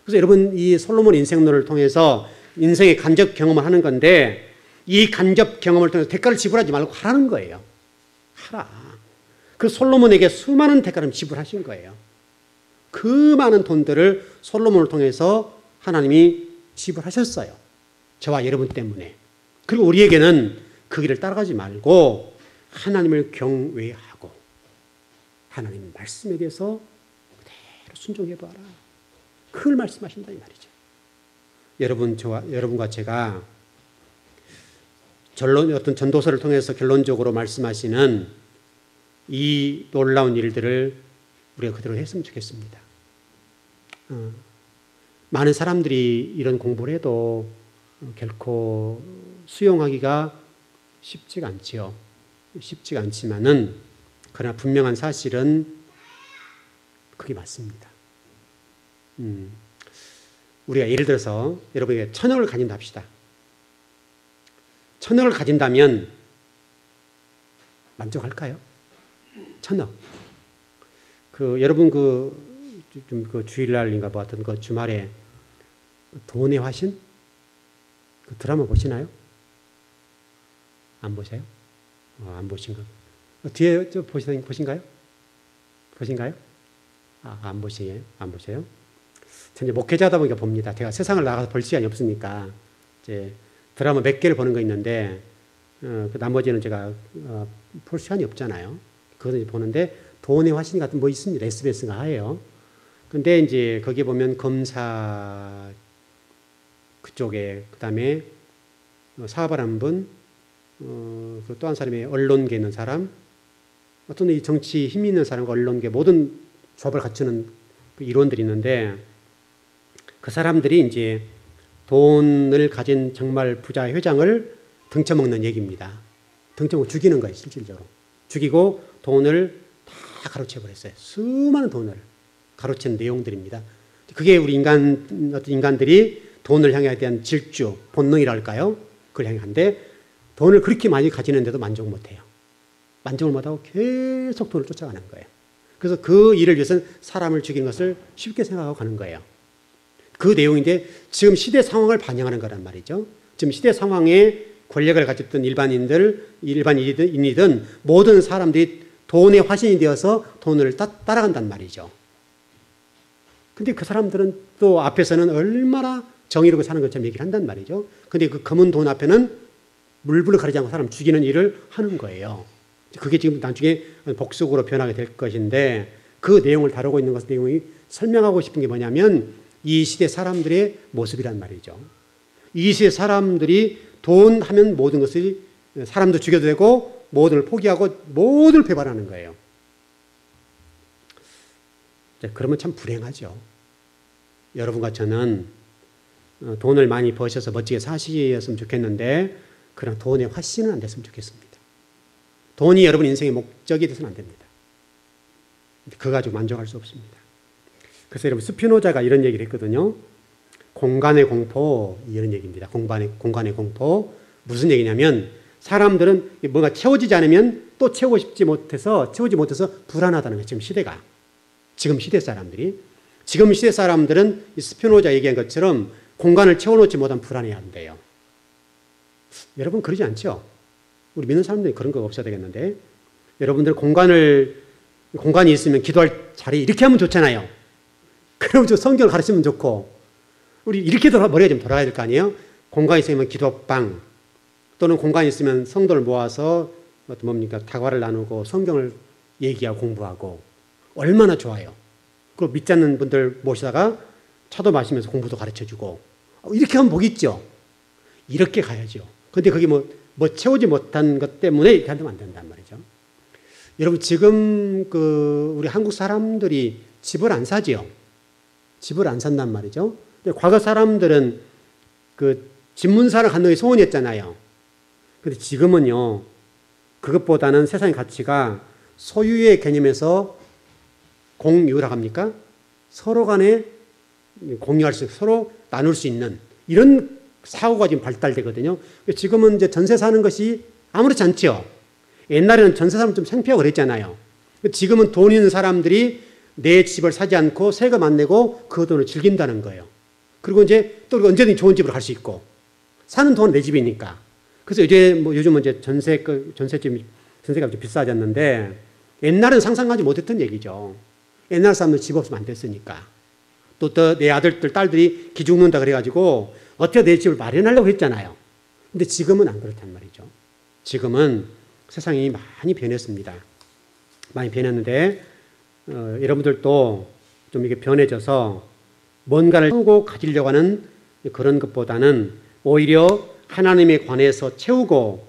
그래서 여러분 이 솔로몬 인생론을 통해서 인생의 간접 경험을 하는 건데 이 간접 경험을 통해서 대가를 지불하지 말고 하라는 거예요. 하라. 그 솔로몬에게 수많은 대가를 지불하신 거예요. 그 많은 돈들을 솔로몬을 통해서 하나님이 지불하셨어요. 저와 여러분 때문에. 그리고 우리에게는 그 길을 따라가지 말고 하나님을 경외하고 하나님 말씀에 대해서 그대로 순종해봐라. 그걸 말씀하신다 이 말이죠. 여러분과 제가 어떤 전도서를 통해서 결론적으로 말씀하시는 이 놀라운 일들을 우리가 그대로 했으면 좋겠습니다. 많은 사람들이 이런 공부를 해도 결코 수용하기가 쉽지가 않지요. 쉽지가 않지만은 그러나 분명한 사실은 그게 맞습니다. 우리가 예를 들어서 여러분에게 1000억을 가진다 합시다. 1000억을 가진다면 만족할까요? 1000억. 여러분 그 주일날인가 뭐 하여튼 그 주말에 돈의 화신? 그 드라마 보시나요? 안 보세요? 안 보신 거. 뒤에 보신가요? 보신가요? 안 보세요? 전 이제 목회자다 보니까 봅니다. 제가 세상을 나가서 볼 시간이 없으니까 이제 드라마 몇 개를 보는 거 있는데 그 나머지는 제가 볼 시간이 없잖아요. 그거는 이제 보는데 돈의 화신 같은 뭐 있습니다. SBS가 하예요. 근데 이제 거기 보면 검사 그쪽에 그다음에 사업을 한 분, 또 한 사람이 언론계 있는 사람, 어떤 이 정치 힘 있는 사람과 언론계 모든 조합을 갖추는 그 이론들이 있는데 그 사람들이 이제 돈을 가진 정말 부자 회장을 등쳐먹는 얘기입니다. 등쳐먹고 죽이는 거예요, 실질적으로. 죽이고 돈을 다 가로채버렸어요. 수많은 돈을 가로챈 내용들입니다. 그게 우리 어떤 인간들이 돈을 향해 대한 질주, 본능이랄까요? 그걸 향해 한데 돈을 그렇게 많이 가지는데도 만족을 못해요. 만족을 못하고 계속 돈을 쫓아가는 거예요. 그래서 그 일을 위해서는 사람을 죽이는 것을 쉽게 생각하고 가는 거예요. 그 내용인데 지금 시대 상황을 반영하는 거란 말이죠. 지금 시대 상황에 권력을 가졌던 일반인이든 모든 사람들이 돈의 화신이 되어서 돈을 따라간단 말이죠. 근데 그 사람들은 또 앞에서는 얼마나 정의롭게 사는 것처럼 얘기를 한단 말이죠. 근데 그 검은 돈 앞에는 물불을 가리지 않고 사람 죽이는 일을 하는 거예요. 그게 지금 나중에 복속으로 변하게 될 것인데 그 내용을 다루고 있는 것은 내용이 설명하고 싶은 게 뭐냐면 이 시대 사람들의 모습이란 말이죠. 이 시대 사람들이 돈 하면 모든 것이 사람도 죽여도 되고 모든 걸 포기하고 모든 걸 배반하는 거예요. 그러면 참 불행하죠. 여러분과 저는 돈을 많이 버셔서 멋지게 사시었으면 좋겠는데 그런 돈의 화신은 안 됐으면 좋겠습니다. 돈이 여러분 인생의 목적이 돼서는 안 됩니다. 그거 가지고 만족할 수 없습니다. 그래서 여러분 스피노자가 이런 얘기를 했거든요. 공간의 공포 이런 얘기입니다. 공간의 공포 무슨 얘기냐면 사람들은 뭔가 채워지지 않으면 또 채우지 못해서 불안하다는 거예요. 지금 시대가. 지금 시대 사람들이. 지금 시대 사람들은 이 스피노자 얘기한 것처럼 공간을 채워놓지 못하면 불안해한대요. 여러분 그러지 않죠? 우리 믿는 사람들이 그런 거 없어야 되겠는데 여러분들 공간이 있으면 기도할 자리 이렇게 하면 좋잖아요. 그럼 저 성경을 가르치면 좋고 우리 이렇게 머리가 좀 돌아가야 될 거 아니에요? 공간이 있으면 기도방 또는 공간이 있으면 성도를 모아서 다과를 나누고 성경을 얘기하고 공부하고 얼마나 좋아요. 그리고 믿지 않는 분들 모시다가 차도 마시면서 공부도 가르쳐주고 이렇게 하면 복있죠. 이렇게 가야죠. 근데 그게 뭐 채우지 못한 것 때문에 이렇게 하면 안 된단 말이죠. 여러분 지금 우리 한국 사람들이 집을 안 사지요. 집을 안 산단 말이죠. 근데 과거 사람들은 집문사를 갖는 게 소원이었잖아요. 근데 지금은요, 그것보다는 세상의 가치가 소유의 개념에서 공유라고 합니까? 서로 간에 공유할 수, 서로 나눌 수 있는 이런 사고가 지금 발달되거든요. 지금은 이제 전세 사는 것이 아무렇지 않죠. 옛날에는 전세 사면 좀 창피하고 그랬잖아요. 지금은 돈 있는 사람들이 내 집을 사지 않고 세금 안 내고 그 돈을 즐긴다는 거예요. 그리고 이제 또 언제든지 좋은 집으로 갈 수 있고 사는 돈은 내 집이니까. 그래서 요즘은 이제 전세가 좀 비싸졌는데 옛날은 상상하지 못했던 얘기죠. 옛날 사람들 집 없으면 안 됐으니까. 또 내 아들들, 딸들이 기죽는다 그래가지고 어떻게 내 집을 마련하려고 했잖아요. 근데 지금은 안 그렇단 말이죠. 지금은 세상이 많이 변했습니다. 많이 변했는데 여러분들도 좀 이게 변해져서 뭔가를 채우고 가지려고 하는 그런 것보다는 오히려 하나님에 관해서 채우고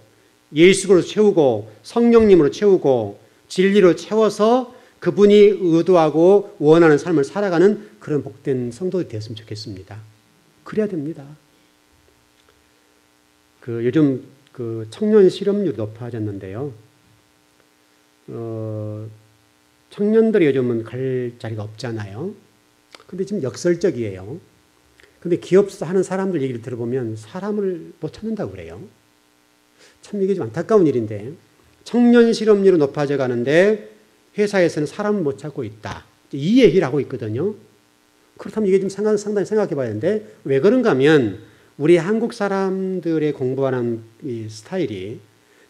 예수로 채우고 성령님으로 채우고 진리로 채워서 그분이 의도하고 원하는 삶을 살아가는 그런 복된 성도들이 되었으면 좋겠습니다. 그래야 됩니다. 요즘 청년 실업률이 높아졌는데요. 청년들이 요즘은 갈 자리가 없잖아요. 근데 지금 역설적이에요. 근데 기업사 하는 사람들 얘기를 들어보면 사람을 못 찾는다고 그래요. 참 이게 좀 안타까운 일인데 청년 실업률이 높아져 가는데 회사에서는 사람을 못 찾고 있다. 이 얘기를 하고 있거든요. 그렇다면 이게 좀 상당히 생각해 봐야 되는데 왜 그런가 하면 우리 한국 사람들의 공부하는 이 스타일이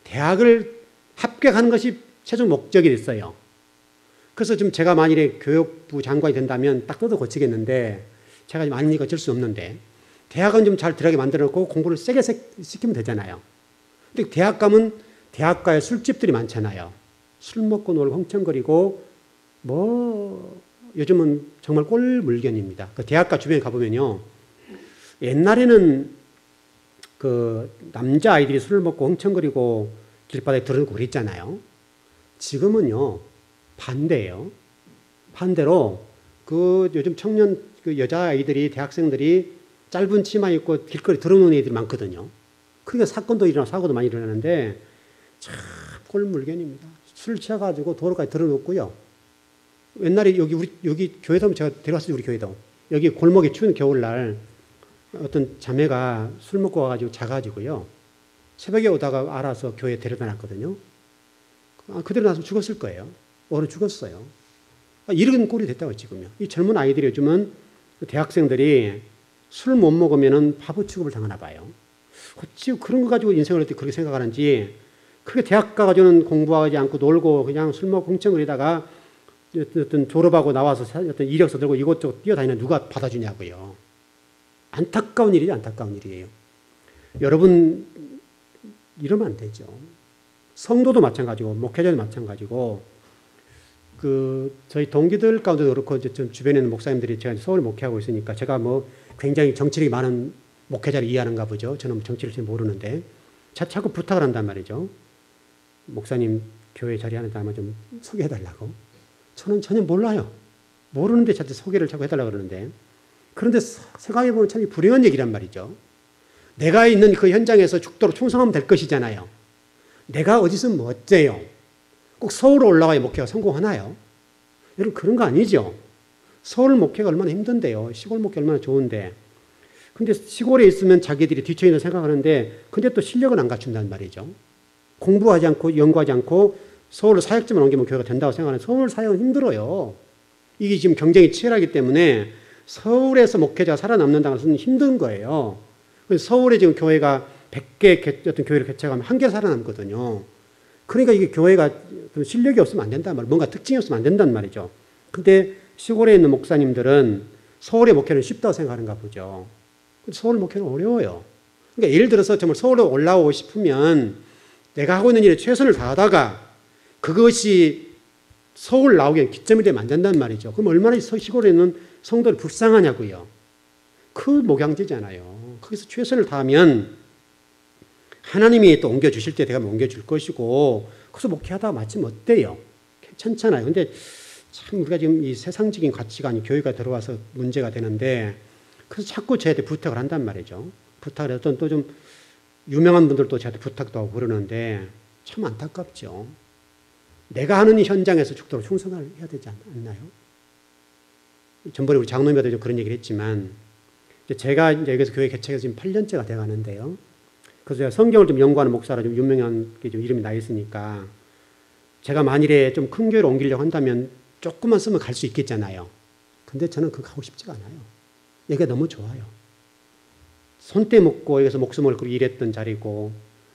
대학을 합격하는 것이 최종 목적이 됐어요. 그래서 좀 제가 만일에 교육부 장관이 된다면 딱 뜯어 고치겠는데 제가 좀 아니니까 어쩔 수 없는데 대학은 좀 잘 들어가게 만들어 놓고 공부를 세게 시키면 되잖아요. 근데 대학 가면 대학가에 술집들이 많잖아요. 술 먹고 놀고 헝청거리고 뭐 요즘은 정말 꼴물견입니다. 그 대학가 주변에 가보면요. 옛날에는 그 남자 아이들이 술을 먹고 헝청거리고 길바닥에 들어놓고 그랬잖아요. 지금은요. 반대예요. 반대로 그 요즘 청년 그 여자아이들이 대학생들이 짧은 치마 입고 길거리 들어놓는 애들이 많거든요. 그러니까 사건도 일어나고 사고도 많이 일어나는데 참 꼴물견입니다. 술 취해가지고 도로까지 들어놓고요. 옛날에 여기 교회도 제가 데려갔어요. 우리 교회도. 여기 골목에 추운 겨울날 어떤 자매가 술 먹고 와가지고 자가지고요. 새벽에 오다가 알아서 교회에 데려다 놨거든요. 그대로 놔서 죽었을 거예요. 얼어 죽었어요. 이런 꼴이 됐다고 지금요. 이 젊은 아이들이 요즘은 대학생들이 술 못 먹으면 바보 취급을 당하나 봐요. 어찌 그런 거 가지고 인생을 어떻게 그렇게 생각하는지 그렇게 대학 가가지고는 공부하지 않고 놀고 그냥 술 먹고 훔쳐거리다가 어떤 졸업하고 나와서 어떤 이력서 들고 이곳저곳 뛰어다니는 누가 받아주냐고요. 안타까운 일이죠. 안타까운 일이에요. 여러분 이러면 안 되죠. 성도도 마찬가지고 목회자도 마찬가지고 저희 동기들 가운데도 그렇고 이제 좀 주변에 있는 목사님들이 제가 서울 목회하고 있으니까 제가 뭐 굉장히 정치력이 많은 목회자를 이해하는가 보죠. 저는 정치를 잘 모르는데 자꾸 부탁을 한단 말이죠. 목사님 교회 자리하는 다음에 좀 소개해달라고. 저는 전혀 몰라요. 모르는데 저한테 소개를 자꾸 해달라고 그러는데 그런데 생각해보면 참 불행한 얘기란 말이죠. 내가 있는 그 현장에서 죽도록 충성하면 될 것이잖아요. 내가 어디서 뭐 어째요? 꼭 서울로 올라가야 목회가 성공하나요? 여러분 그런 거 아니죠. 서울 목회가 얼마나 힘든데요. 시골 목회 얼마나 좋은데. 근데 시골에 있으면 자기들이 뒤처진다 생각하는데 근데 또 실력은 안 갖춘단 말이죠. 공부하지 않고 연구하지 않고 서울로 사역지만 옮기면 교회가 된다고 생각하는 서울 사역은 힘들어요. 이게 지금 경쟁이 치열하기 때문에 서울에서 목회자가 살아남는다는 것은 힘든 거예요. 그래서 서울에 지금 교회가 100개 어떤 교회를 개척하면 한 개 살아남거든요. 그러니까 이게 교회가 실력이 없으면 안 된단 말이에요. 뭔가 특징이 없으면 안 된단 말이죠. 근데 시골에 있는 목사님들은 서울의 목회는 쉽다고 생각하는가 보죠. 근데 서울 목회는 어려워요. 그러니까 예를 들어서 정말 서울로 올라오고 싶으면 내가 하고 있는 일에 최선을 다하다가 그것이 서울 나오기엔 기점이 되면 안 된단 말이죠. 그럼 얼마나 시골에 있는 성도를 불쌍하냐고요. 그 목양지잖아요. 거기서 최선을 다하면 하나님이 또 옮겨주실 때 내가 옮겨줄 것이고 그래서 목회하다가 마침 어때요? 괜찮잖아요. 근데 참 우리가 지금 이 세상적인 가치관이 교회가 들어와서 문제가 되는데 그래서 자꾸 저한테 부탁을 한단 말이죠. 부탁을 해서 또 좀 유명한 분들도 저한테 부탁도 하고 그러는데 참 안타깝죠. 내가 하는 현장에서 죽도록 충성을 해야 되지 않나요? 전번에 우리 장로님한테 좀 그런 얘기를 했지만 제가 이제 여기서 교회 개척해서 지금 8년째가 돼 가는데요. 그래서 제가 성경을 좀 연구하는 목사라 좀 유명한 게 좀 이름이 나 있으니까 제가 만일에 좀 큰 교회로 옮기려고 한다면 조금만 쓰면 갈 수 있겠잖아요. 근데 저는 그거 하고 싶지가 않아요. 여기가 너무 좋아요. 손때 묻고 여기서 목숨을 걸고 일했던 자리고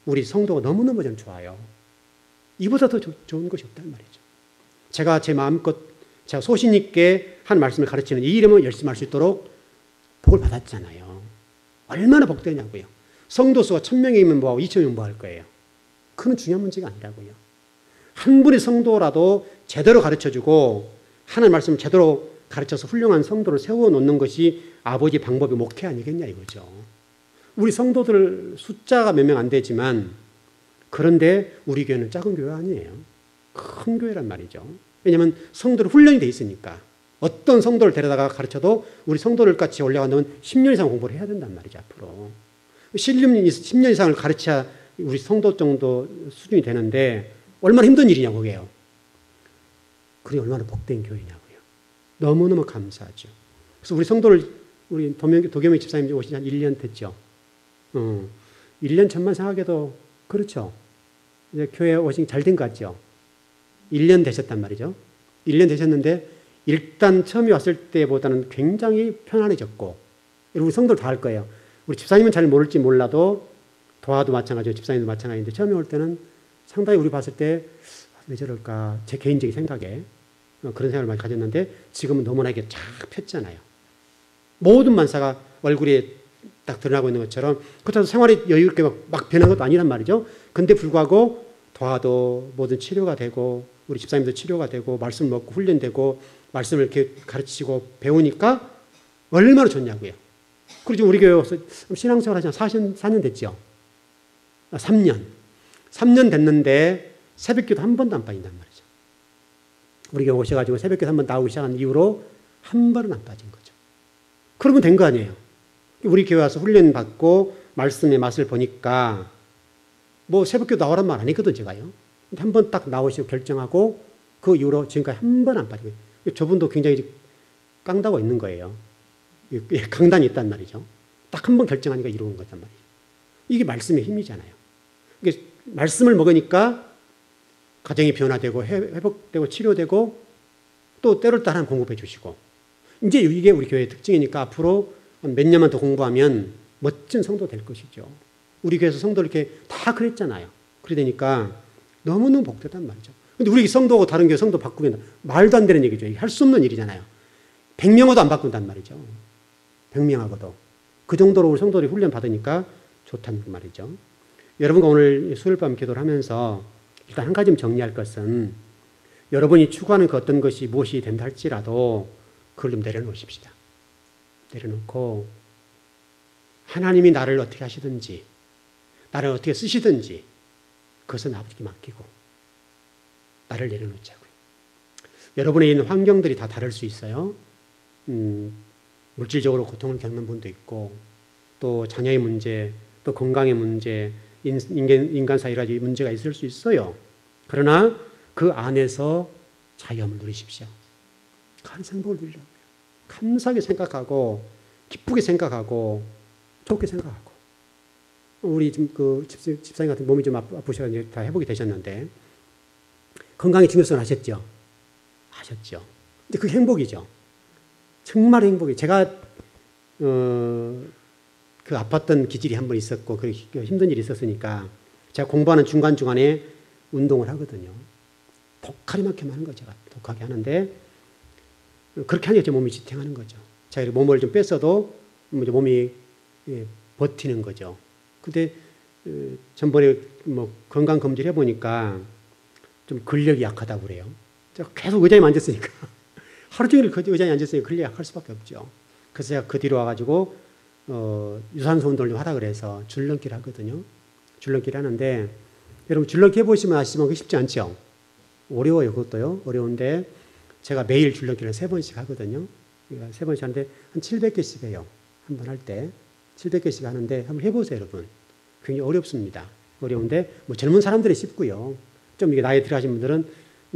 우리 성도가 너무너무 좀 좋아요. 이보다 더 좋은 것이 없단 말이죠. 제가 제 마음껏 제가 소신 있게 한 말씀을 가르치는 이 이름을 열심히 할 수 있도록 복을 받았잖아요. 얼마나 복되냐고요. 성도 수가 1000명이면 뭐하고 2000명 뭐 할 거예요. 그건 중요한 문제가 아니라고요. 한 분의 성도라도 제대로 가르쳐주고 하나님 말씀을 제대로 가르쳐서 훌륭한 성도를 세워놓는 것이 아버지 방법이 목회 아니겠냐 이거죠. 우리 성도들 숫자가 몇 명 안 되지만 그런데 우리 교회는 작은 교회 아니에요. 큰 교회란 말이죠. 왜냐하면 성도를 훈련이 돼 있으니까 어떤 성도를 데려다가 가르쳐도 우리 성도를 같이 올라간다면 10년 이상 공부를 해야 된단 말이죠. 앞으로 10년 이상을 가르쳐야 우리 성도 정도 수준이 되는데 얼마나 힘든 일이냐고 그게요. 그게 얼마나 복된 교회냐고요. 너무너무 감사하죠. 그래서 우리 성도를 우리 도겸이 집사님 오신 지 한 1년 됐죠. 1년 전만 생각해도 그렇죠. 이제 교회 오신 잘 된 것 같죠. 1년 되셨단 말이죠. 1년 되셨는데 일단 처음에 왔을 때보다는 굉장히 편안해졌고, 우리 성도들 다 알 거예요. 우리 집사님은 잘 모를지 몰라도 도화도 마찬가지고 집사님도 마찬가지인데 처음에 올 때는 상당히 우리 봤을 때 왜 저럴까, 제 개인적인 생각에 그런 생각을 많이 가졌는데 지금은 너무나 이게 쫙 폈잖아요. 모든 만사가 얼굴에 딱 드러나고 있는 것처럼, 그렇다고 생활이 여유롭게 막 변한 것도 아니란 말이죠. 근데 불구하고 도화도 모든 치료가 되고 우리 집사님도 치료가 되고 말씀 먹고 훈련되고 말씀을 이렇게 가르치고 배우니까 얼마나 좋냐고요. 그리고 지금 우리 교회 와서 신앙생활 하지 4년 됐죠. 3년 됐는데 새벽기도 한 번도 안 빠진단 말이죠. 우리 교회 오셔가지고 새벽기도 한 번 나오기 시작한 이후로 한 번은 안 빠진 거죠. 그러면 된 거 아니에요. 우리 교회 와서 훈련 받고 말씀의 맛을 보니까 뭐 새벽기도 나오란 말 안 했거든 제가요. 한 번 딱 나오시고 결정하고 그 이후로 지금까지 한 번 안 빠지고, 저분도 굉장히 깡다고 있는 거예요. 강단이 있단 말이죠. 딱 한 번 결정하니까 이루는 거단 말이에요. 이게 말씀의 힘이잖아요. 이게 말씀을 먹으니까 가정이 변화되고 회복되고 치료되고 또 때를 따라 공급해 주시고, 이제 이게 우리 교회의 특징이니까 앞으로 몇 년만 더 공부하면 멋진 성도 될 것이죠. 우리 교회에서 성도를 이렇게 다 그랬잖아요. 그래 되니까 너무너무 복되단 말이죠. 근데 우리 성도하고 다른 교회 성도 바꾸면 말도 안 되는 얘기죠. 할 수 없는 일이잖아요. 100명하고도 안 바꾼단 말이죠. 100명하고도. 그 정도로 우리 성도들이 훈련 받으니까 좋다는 그 말이죠. 여러분과 오늘 수요일 밤 기도를 하면서 일단 한 가지 좀 정리할 것은, 여러분이 추구하는 그 어떤 것이 무엇이 된다 할지라도 그걸 좀 내려놓으십시다. 내려놓고 하나님이 나를 어떻게 하시든지 나를 어떻게 쓰시든지 그것은 아버지께 맡기고 나를 내려놓자고요. 여러분의 있는 환경들이 다 다를 수 있어요. 물질적으로 고통을 겪는 분도 있고, 또 자녀의 문제, 또 건강의 문제, 인간 사이 여러 가지 문제가 있을 수 있어요. 그러나 그 안에서 자유함을 누리십시오. 큰 행복을 누리라고요. 감사하게 생각하고 기쁘게 생각하고 좋게 생각하고. 우리 지금 그 집사님 같은 몸이 좀 아프셔서 다 회복이 되셨는데 건강의 중요성을 아셨죠? 아셨죠? 근데 그게 행복이죠. 정말 행복이. 제가 그 아팠던 기질이 한 번 있었고 그 힘든 일이 있었으니까 제가 공부하는 중간중간에 운동을 하거든요. 독하리만큼 하는 거죠. 제가 독하게 하는데 그렇게 하니까 제 몸이 지탱하는 거죠. 제가 몸을 좀 뺐어도 몸이 버티는 거죠. 근데 전번에 뭐 건강 검진을 해보니까 좀 근력이 약하다고 그래요. 제가 계속 의자에 앉았으니까 하루 종일 그 의자에 앉았으니까 근력이 약할 수밖에 없죠. 그래서 제가 그 뒤로 와가지고 유산소 운동을 좀 하라 그래서 줄넘기를 하거든요. 줄넘기를 하는데 여러분 줄넘기 해보시면 아시지만 그게 쉽지 않죠. 어려워요. 그것도요. 어려운데 제가 매일 줄넘기를 3번씩 하거든요. 3번씩 하는데 한 700개씩 해요. 한 번 할 때 700개씩 하는데 한번 해보세요, 여러분. 굉장히 어렵습니다. 어려운데 뭐 젊은 사람들이 쉽고요. 좀 이게 나이 들어가신 분들은,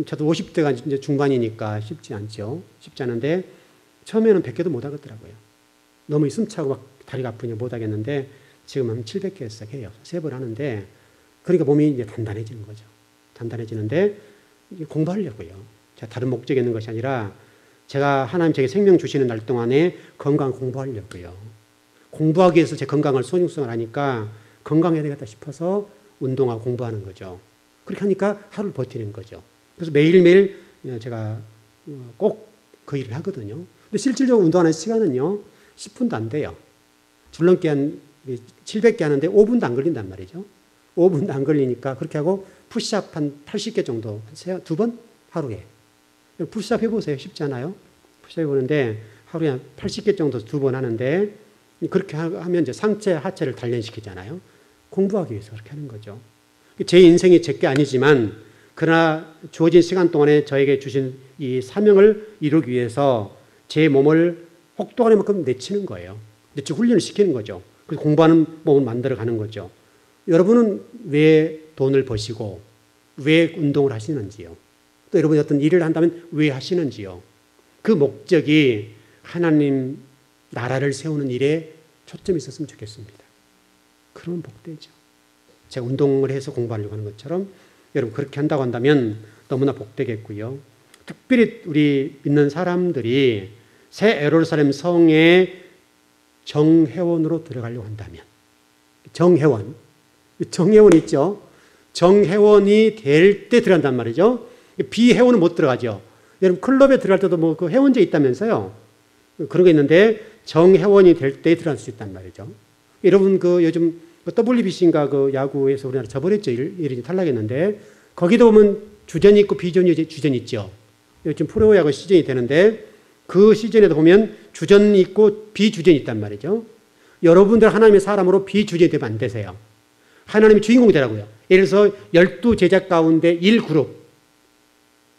저도 50대가 이제 중반이니까 쉽지 않죠. 쉽지 않은데 처음에는 100개도 못 하겠더라고요. 너무 숨차고 막 다리가 아프니 못 하겠는데 지금 한 700개씩 해요. 3번 하는데 그러니까 몸이 이제 단단해지는 거죠. 단단해지는데 공부하려고요. 제가 다른 목적이 있는 것이 아니라 제가 하나님 제게 생명 주시는 날 동안에 건강 공부하려고요. 공부하기 위해서 제 건강을 소중성을 하니까 건강해야 되겠다 싶어서 운동하고 공부하는 거죠. 그렇게 하니까 하루를 버티는 거죠. 그래서 매일매일 제가 꼭 그 일을 하거든요. 근데 실질적으로 운동하는 시간은요, 10분도 안 돼요. 줄넘기 한 700개 하는데 5분도 안 걸린단 말이죠. 5분도 안 걸리니까 그렇게 하고 푸시업 한 80개 정도, 2번? 하루에. 푸시업 해보세요. 쉽지 않아요? 푸시업 해보는데 하루에 한 80개 정도 2번 하는데 그렇게 하면 이제 상체, 하체를 단련시키잖아요. 공부하기 위해서 그렇게 하는 거죠. 제 인생이 제게 아니지만 그러나 주어진 시간 동안에 저에게 주신 이 사명을 이루기 위해서 제 몸을 혹독한 만큼 내치는 거예요. 내치고 훈련을 시키는 거죠. 그래서 공부하는 몸을 만들어가는 거죠. 여러분은 왜 돈을 버시고 왜 운동을 하시는지요? 또 여러분이 어떤 일을 한다면 왜 하시는지요? 그 목적이 하나님 나라를 세우는 일에 초점이 있었으면 좋겠습니다. 그러면 복되죠. 제가 운동을 해서 공부하려고 하는 것처럼 여러분 그렇게 한다고 한다면 너무나 복되겠고요. 특별히 우리 믿는 사람들이 새 예루살렘 성에 정회원으로 들어가려고 한다면, 정회원 있죠? 정회원이 될 때 들어간단 말이죠. 비회원은 못 들어가죠. 여러분 클럽에 들어갈 때도 뭐 그 회원제 있다면서요. 그런 게 있는데 정회원이 될 때 들어갈 수 있단 말이죠. 여러분 그 요즘 WBC인가 그 야구에서 우리나라 져버렸죠. 1위이 탈락했는데 거기도 보면 주전이 있고 비주전이 있죠. 요즘 프로야구 시즌이 되는데 그 시즌에도 보면 주전이 있고 비주전이 있단 말이죠. 여러분들 하나님의 사람으로 비주전이 되면 안 되세요. 하나님의 주인공이 되라고요. 예를 들어서 12제자 가운데 1그룹,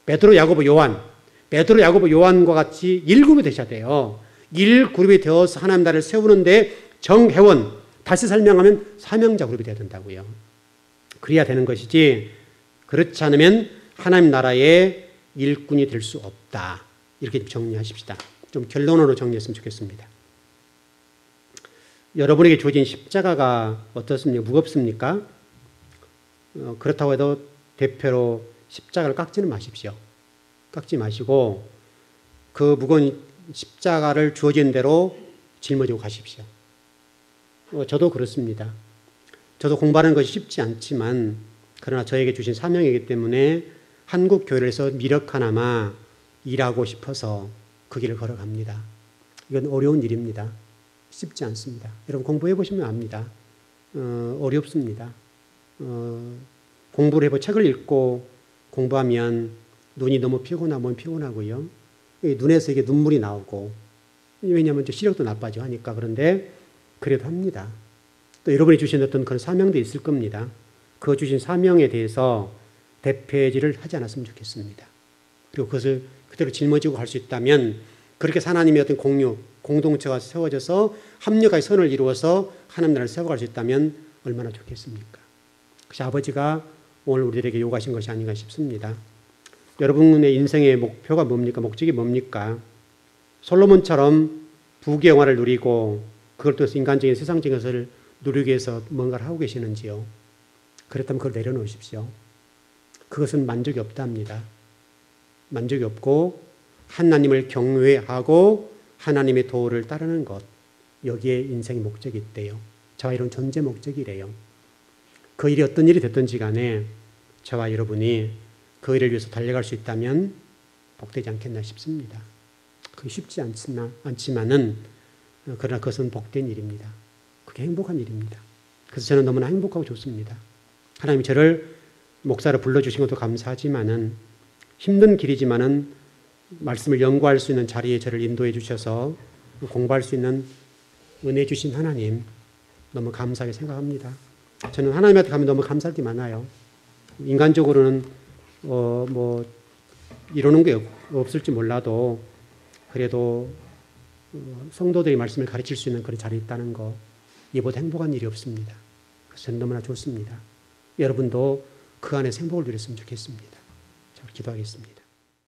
베드로, 야고보, 요한과 같이 1그룹이 되셔야 돼요. 1그룹이 되어서 하나님 나라를 세우는데 정회원, 다시 설명하면 사명자 그룹이 되어야 된다고요. 그래야 되는 것이지 그렇지 않으면 하나님 나라의 일꾼이 될 수 없다. 이렇게 정리하십시다. 좀 결론으로 정리했으면 좋겠습니다. 여러분에게 주어진 십자가가 어떻습니까? 무겁습니까? 그렇다고 해도 대표로 십자가를 깎지는 마십시오. 깎지 마시고 그 무거운 십자가를 주어진 대로 짊어지고 가십시오. 저도 그렇습니다. 저도 공부하는 것이 쉽지 않지만 그러나 저에게 주신 사명이기 때문에 한국 교회에서 미력 하나마 일하고 싶어서 그 길을 걸어갑니다. 이건 어려운 일입니다. 쉽지 않습니다. 여러분 공부해 보시면 압니다. 어렵습니다. 공부를 해보 책을 읽고 공부하면 눈이 너무 몸이 피곤하고요. 눈에서 이게 눈물이 나오고 왜냐하면 시력도 나빠져 하니까. 그런데 그래도 합니다. 또 여러분이 주신 어떤 그런 사명도 있을 겁니다. 그 주신 사명에 대해서 대폐질을 하지 않았으면 좋겠습니다. 그리고 그것을 그대로 짊어지고 갈 수 있다면 그렇게 하나님의 어떤 공동체가 세워져서 합력의 선을 이루어서 하나님 나라를 세워갈 수 있다면 얼마나 좋겠습니까? 그것이 아버지가 오늘 우리들에게 요구하신 것이 아닌가 싶습니다. 여러분의 인생의 목표가 뭡니까? 목적이 뭡니까? 솔로몬처럼 부귀 영화를 누리고 그걸 통해서 인간적인 세상적인 것을 누리기 위해서 뭔가를 하고 계시는지요? 그렇다면 그걸 내려놓으십시오. 그것은 만족이 없답니다. 만족이 없고 하나님을 경외하고 하나님의 도를 따르는 것, 여기에 인생의 목적이 있대요. 저와 이런 존재 목적이래요. 그 일이 어떤 일이 됐든지 간에 저와 여러분이 그 일을 위해서 달려갈 수 있다면 복되지 않겠나 싶습니다. 그게 쉽지 않지만은 그러나 그것은 복된 일입니다. 그게 행복한 일입니다. 그래서 저는 너무나 행복하고 좋습니다. 하나님이 저를 목사로 불러주신 것도 감사하지만은 힘든 길이지만은 말씀을 연구할 수 있는 자리에 저를 인도해 주셔서 공부할 수 있는 은혜 주신 하나님 너무 감사하게 생각합니다. 저는 하나님한테 가면 너무 감사할 게 많아요. 인간적으로는 뭐 이러는 게 없을지 몰라도 그래도 성도들이 말씀을 가르칠 수 있는 그런 자리에 있다는 거 이보다 행복한 일이 없습니다. 그래서 저는 너무나 좋습니다. 여러분도 그 안에서 행복을 누렸으면 좋겠습니다. 자, 기도하겠습니다.